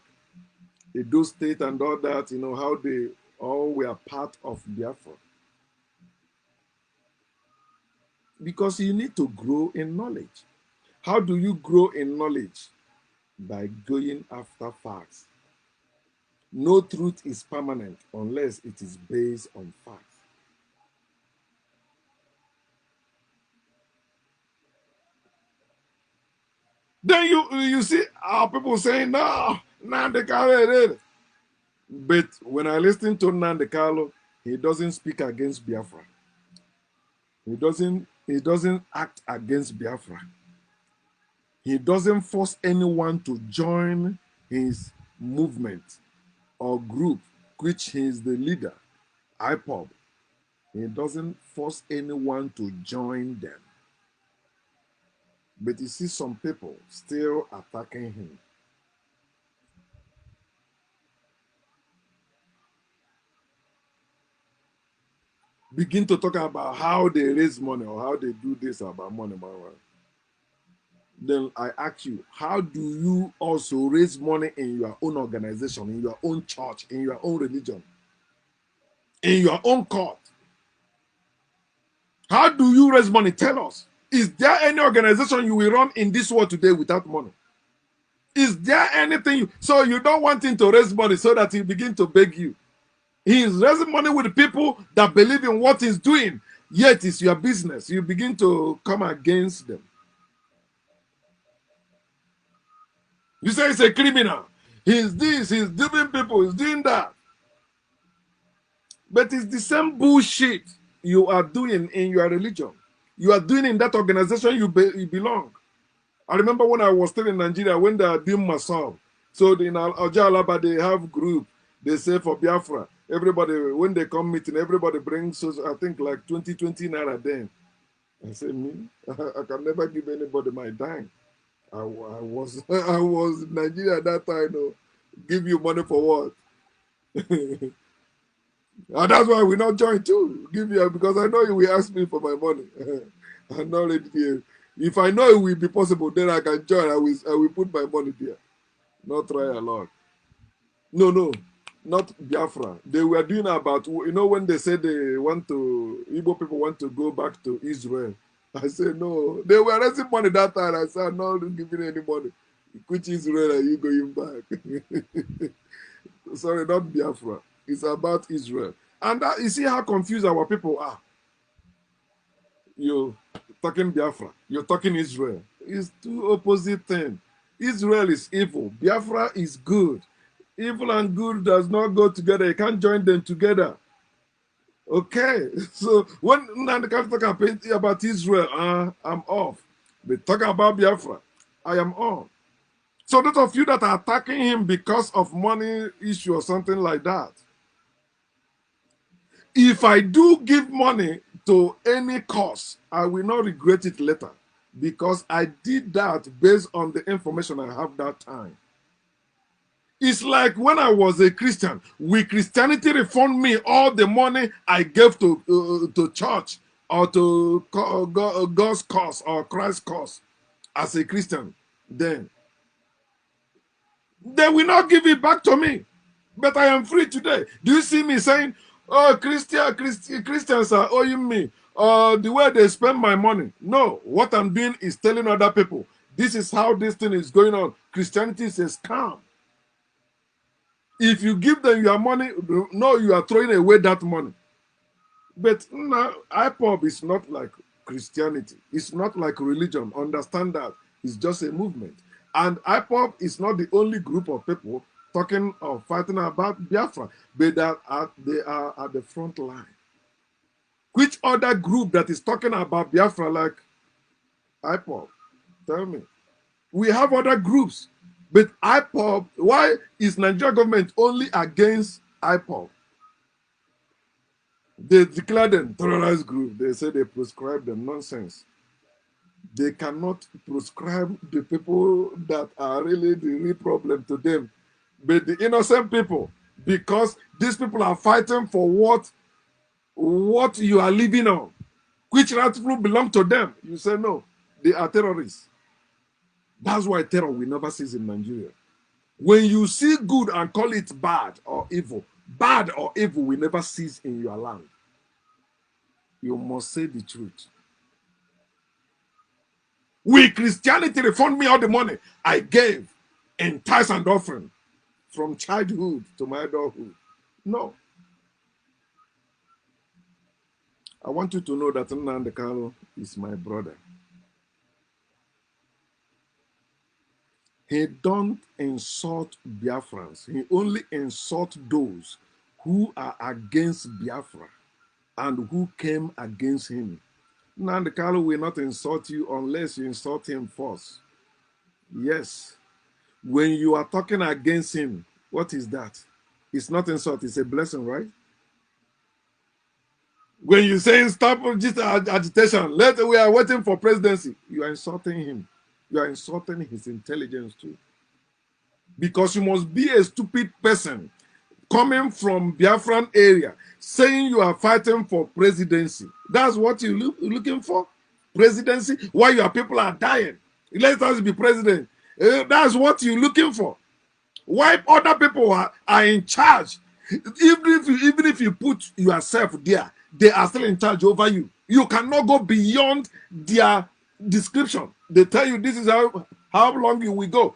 Edo State and all that, how they all were part of Biafra. Because you need to grow in knowledge. How do you grow in knowledge? By going after facts. No truth is permanent unless it is based on facts. Then you see our people saying, no, Nnamdi Kanu did it. But when I listen to Nnamdi Kanu, he doesn't speak against Biafra. He doesn't act against Biafra. He doesn't force anyone to join his movement or group, which he is the leader, IPOB. He doesn't force anyone to join them. But you see some people still attacking him. Begin to talk about how they raise money or how they do this about money. Then I ask you, how do you also raise money in your own organization, in your own church, in your own religion, in your own court? How do you raise money? Tell us. Is there any organization you will run in this world today without money? Is there anything so you don't want him to raise money so that he begin to beg you? He is raising money with people that believe in what he's doing, yet it's your business. You begin to come against them. You say he's a criminal. He's this, he's doing people, he's doing that. But it's the same bullshit you are doing in your religion. You are doing in that organization you belong. I remember when I was still in Nigeria, when they are doing Masab. So in Alaba, they have group. They say for Biafra, everybody, when they come meeting, everybody brings, I think, like 20 naira then. I said, me? I can never give anybody my dime. I was I was in Nigeria at that time. No, give you money for what? And that's why we not join too. Give you because I know you will ask me for my money. I'm not ready here. If I know it will be possible, then I can join. I will put my money there. Not try a lot. No, not Biafra. They were doing about when they said they want to Igbo people want to go back to Israel. I said no. They were raising money that time. I said I'm not giving any money. Which Israel are you going back? Sorry, not Biafra. It's about Israel. And you see how confused our people are. You're talking Biafra. You're talking Israel. It's two opposite things. Israel is evil. Biafra is good. Evil and good does not go together. You can't join them together. Okay. So when Nnamdi talk about Israel, I'm off. But talk about Biafra, I am on. So those of you that are attacking him because of money issue or something like that, if I do give money to any cause, I will not regret it later because I did that based on the information I have that time. It's like when I was a Christian, will Christianity refund me all the money I gave to church or to God's cause or Christ's cause as a Christian? Then they will not give it back to me. But I am free today. Do you see me saying, oh, Christians are owing me the way they spend my money? No, what I'm doing is telling other people, this is how this thing is going on. Christianity is a scam. If you give them your money, no, you are throwing away that money. But now, IPOB is not like Christianity. It's not like religion. Understand that. It's just a movement. And IPOB is not the only group of people talking or fighting about Biafra, but they are at the front line. Which other group that is talking about Biafra like IPOB? Tell me. We have other groups, but IPOB, why is Nigeria government only against IPOB? They declare them terrorist group. They say they prescribe them nonsense. They cannot prescribe the people that are really the real problem to them, but the innocent people, because these people are fighting for what you are living on, which rightfully belong to them. You say no, they are terrorists. That's why terror will never cease in Nigeria. When you see good and call it bad or evil will never cease in your land. You must say the truth. Will Christianity refund me all the money I gave in tithes and offering from childhood to my adulthood? No. I want you to know that Nnamdi Kanu is my brother. He don't insult Biafrans. He only insult those who are against Biafra and who came against him. Nnamdi Kanu will not insult you unless you insult him first. Yes. When you are talking against him, what is that? It's not insult, it's a blessing, right? When you say stop this agitation, we are waiting for presidency, you are insulting him. You are insulting his intelligence too. Because you must be a stupid person coming from Biafran area saying you are fighting for presidency. That's what you're looking for? Presidency? While your people are dying. Let us be president. That's what you're looking for. Why other people are in charge? Even if you put yourself there, they are still in charge over you. You cannot go beyond their description. They tell you this is how long you will go.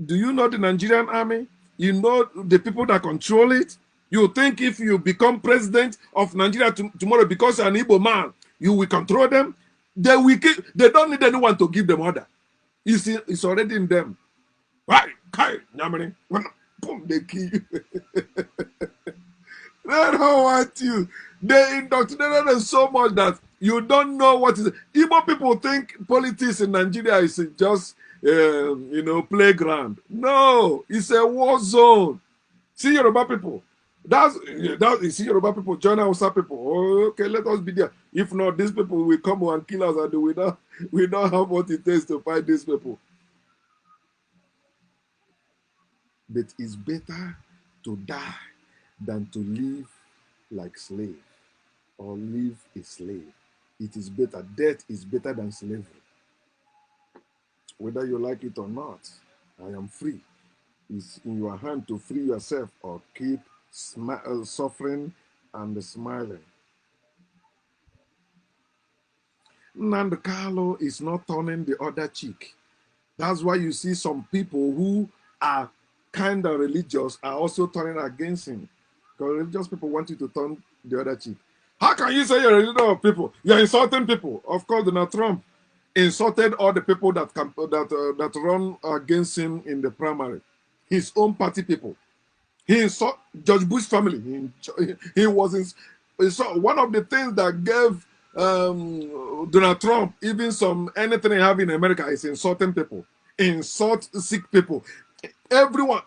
Do you know the Nigerian army? You know the people that control it? You think if you become president of Nigeria tomorrow because you're an Igbo man, you will control them? They don't need anyone to give them order. You see, it's already in them. Right? Boom, they kill you. They don't want you. They indoctrinated them so much that you don't know what is. Igbo people think politics in Nigeria is just playground. No, it's a war zone. See Yoruba people. You see Yoruba people join Hausa people. Oh, okay, let us be there. If not, these people will come and kill us, and we don't have what it takes to fight these people. But it's better to die than to live like slave or live a slave. It is better. Death is better than slavery. Whether you like it or not, I am free. It's in your hand to free yourself or keep suffering and smiling. Nnamdi Kanu is not turning the other cheek. That's why you see some people who are kind of religious are also turning against him. Because religious people want you to turn the other cheek. How can you say you're a leader of people? You're insulting people. Of course, Donald Trump insulted all the people that run against him in the primary. His own party people. He insulted George Bush family. He was one of the things that gave Donald Trump even anything he have in America is insulting people, insult sick people. Everyone,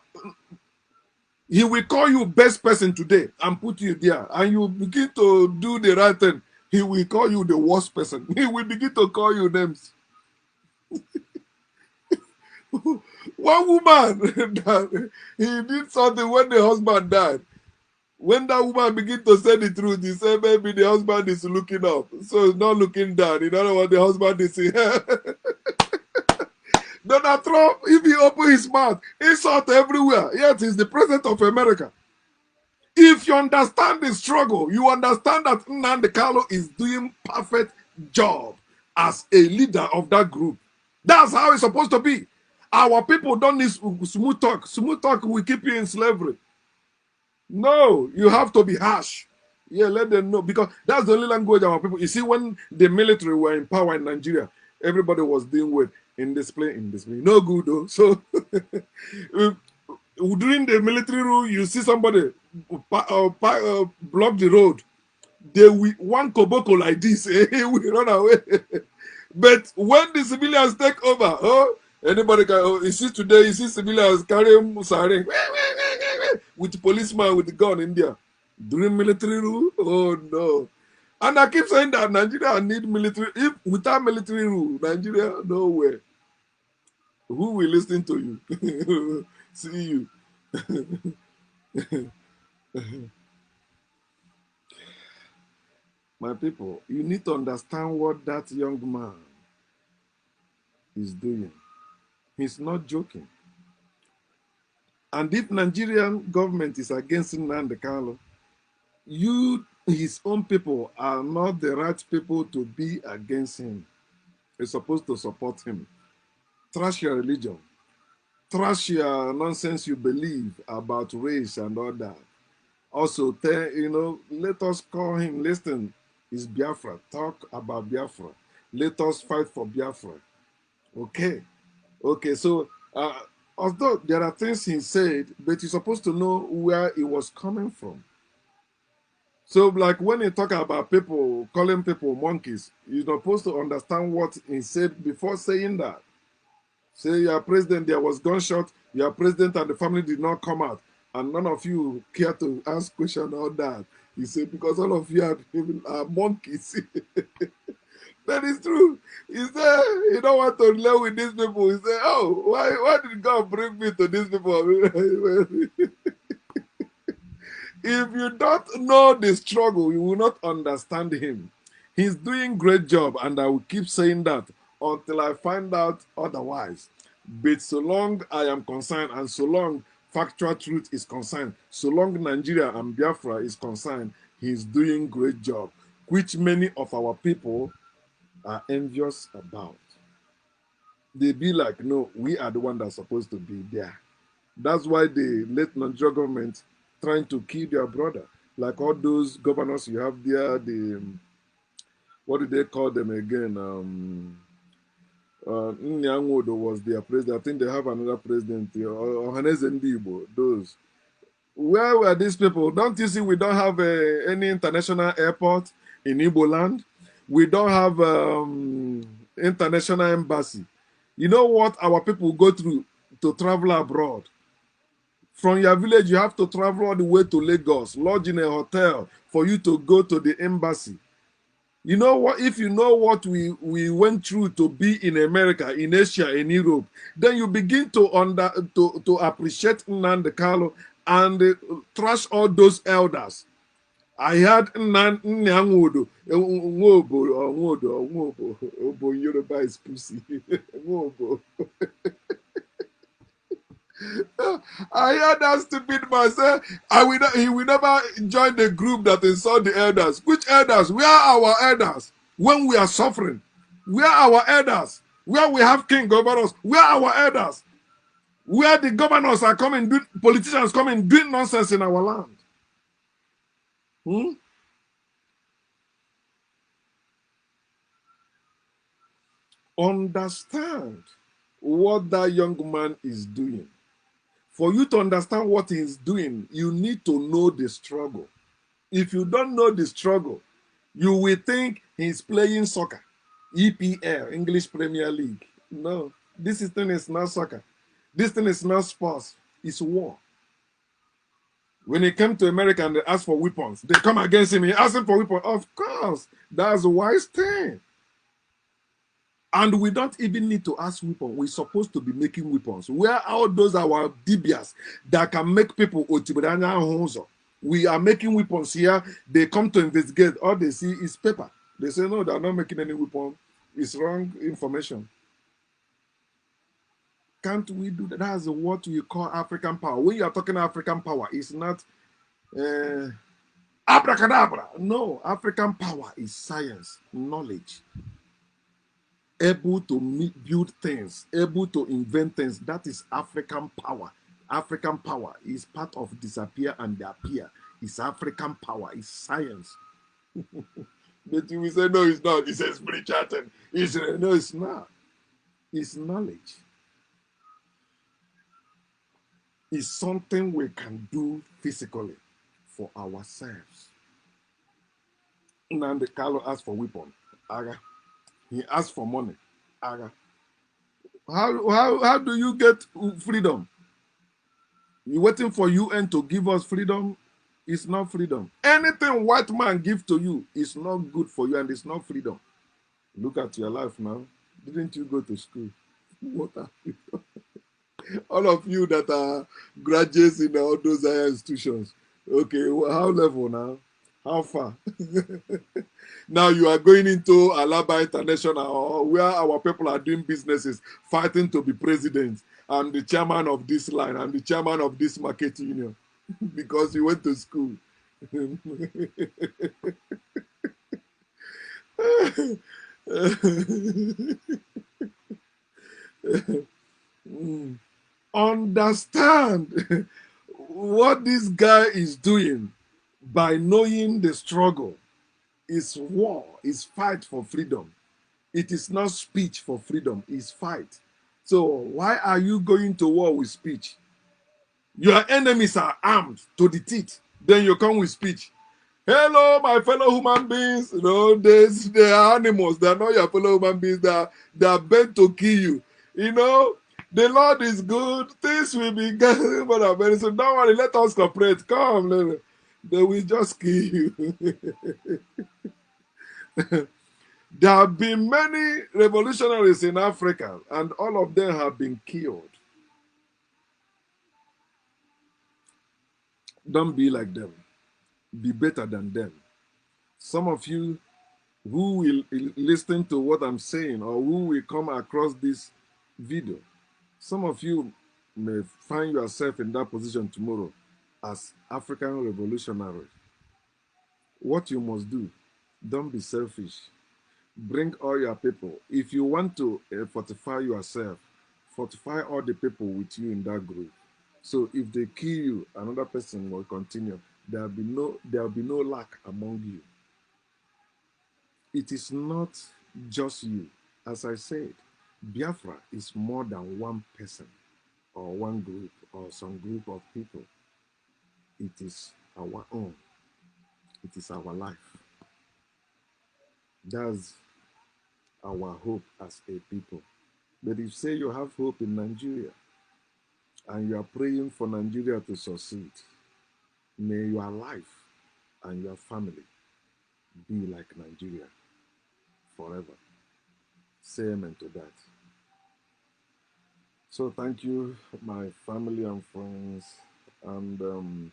he will call you best person today and put you there, and you begin to do the right thing. He will call you the worst person. He will begin to call you names. One woman, he did something when the husband died. When that woman begin to say the truth, he said maybe the husband is looking up, so he's not looking down. You don't know what the husband is saying. Donald Trump, if he open his mouth, insult everywhere. Yet he's the president of America. If you understand the struggle, you understand that Nnamdi Kanu is doing perfect job as a leader of that group. That's how it's supposed to be. Our people don't need smooth talk. Smooth talk will keep you in slavery. No, you have to be harsh. Yeah, let them know, because that's the only language our people. You see, when the military were in power in Nigeria, everybody was doing well in display. No good though. So during the military rule, you see somebody block the road. They will one koboko like this, he will run away. But when the civilians take over, anybody can. You see today, you see civilians carrying siren with policeman with the gun in there. During military rule, oh no. And I keep saying that Nigeria need military. If without military rule, Nigeria nowhere. Who will listen to you? See you. My people, you need to understand what that young man is doing. He's not joking. And if Nigerian government is against Nnamdi Kanu, you, his own people, are not the right people to be against him. You're supposed to support him. Trash your religion. Trash your nonsense you believe about race and all that. Also, let us call him. Listen, it's Biafra. Talk about Biafra. Let us fight for Biafra. Okay. Okay, so although there are things he said, but you're supposed to know where it was coming from. So, like when you talk about people, calling people monkeys, you're supposed to understand what he said before saying that. Say, you are president, there was gunshot, you are president, and the family did not come out. And none of you care to ask question or that. He said, because all of you are monkeys. That is true. He said, you don't want to live with these people. He said, oh, why did God bring me to these people? If you don't know the struggle, you will not understand him. He's doing great job, and I will keep saying that until I find out otherwise. But so long I am concerned, and so long factual truth is concerned, so long Nigeria and Biafra is concerned, he's doing great job, which many of our people are envious about. They be like, no, we are the one that's supposed to be there. That's why the late Nigeria government trying to kill their brother. Like all those governors you have there, what do they call them again? Nnamdi was their president. I think they have another president here. Ohaneze Ndigbo, those. Where were these people? Don't you see we don't have any international airport in Igbo land? We don't have international embassy. You know what our people go through to travel abroad? From your village, you have to travel all the way to Lagos, lodge in a hotel for you to go to the embassy. You know what? If you know what we went through to be in America, in Asia, in Europe, then you begin to appreciate Nnamdi Kanu and trash all those elders. I heard Nnamdi Obo Yoruba is pussy. I heard that stupid man say, he will never join the group that insult the elders. Which elders? Where are our elders when we are suffering? Where are our elders? Where we have king over us? Where are our elders? Where the governors are coming, politicians coming, doing nonsense in our land? Hmm? Understand what that young man is doing. For you to understand what he's doing, you need to know the struggle. If you don't know the struggle, you will think he's playing soccer, EPL, English Premier League. No, thing is not soccer. This thing is not sports. It's war. When he came to America and they asked for weapons, they come against him. He asked him for weapons. Of course, that's a wise thing. And we don't even need to ask weapons. We're supposed to be making weapons. Where are all those our DBS that can make people otibadanya honzo? We are making weapons here. They come to investigate. All they see is paper. They say, no, they're not making any weapon. It's wrong information. Can't we do that? That's what we call African power. When you are talking African power, it's not abracadabra. No, African power is science, knowledge. Able to build things, able to invent things. That is African power. African power is part of disappear and appear. It's African power. It's science. But we say, no, it's not. It's a spiritual thing. No, it's not. It's knowledge. It's something we can do physically for ourselves. Nnamdi Kanu asked for weapon. Aga. He asked for money. Aga. How do you get freedom? You waiting for UN to give us freedom? It's not freedom. Anything white man give to you is not good for you and it's not freedom. Look at your life now. Didn't you go to school? What are you? All of you that are graduates in all those higher institutions. Okay, how level now? How far? Now you are going into Alaba International, where our people are doing businesses, fighting to be president and the chairman of this line and the chairman of this market union because you went to school. Understand what this guy is doing by knowing the struggle is war, is fight for freedom. It is not speech for freedom, it's fight. So why are you going to war with speech? Your enemies are armed to the teeth. Then you come with speech. Hello, my fellow human beings. You know, they are animals. They are not your fellow human beings. They are bent to kill you. You know, the Lord is good. Things will be getting better very soon. Don't worry, let us cooperate. Come, they will just kill you. There have been many revolutionaries in Africa, and all of them have been killed. Don't be like them. Be better than them. Some of you who will listen to what I'm saying or who will come across this video, some of you may find yourself in that position tomorrow as African revolutionaries. What you must do, don't be selfish. Bring all your people. If you want to fortify yourself, fortify all the people with you in that group. So if they kill you, another person will continue. There will be no lack among you. It is not just you. As I said, Biafra is more than one person or one group or some group of people. It is our own. It is our life. That's our hope as a people. But if you say you have hope in Nigeria and you are praying for Nigeria to succeed, may your life and your family be like Nigeria forever. Say amen to that. So thank you, my family and friends, and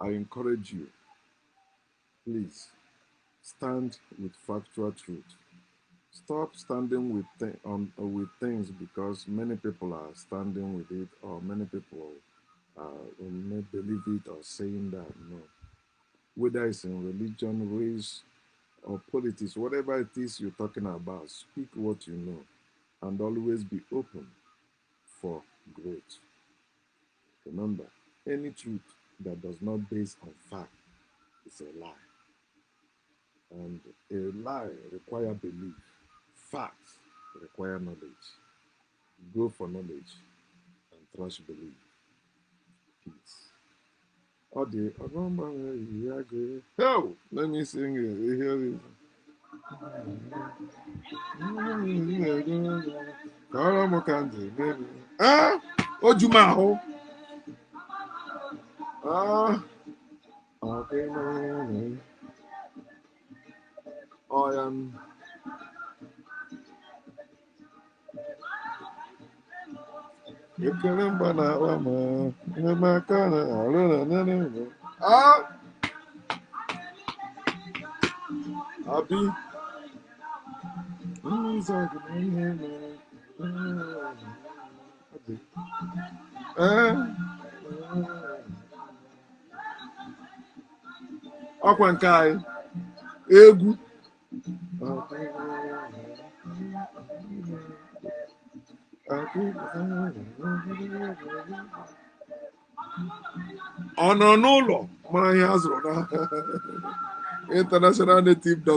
I encourage you, please stand with factual truth. Stop standing with things because many people are standing with it, or many people may believe it or saying that. No, whether it's in religion, race, or politics, whatever it is you're talking about, speak what you know, and always be open for growth. Remember, any truth that does not base on fact is a lie. And a lie requires belief. Facts require knowledge. Go for knowledge and trust belief. Peace. All the oh, let me sing it. You hear this? Ah, Ojumaho. Ah, okay, I am. Ah, Abi. Ọkwa nke anyị egwu ọ nọ n'ụlọ mara ihe a zụrụ na International Native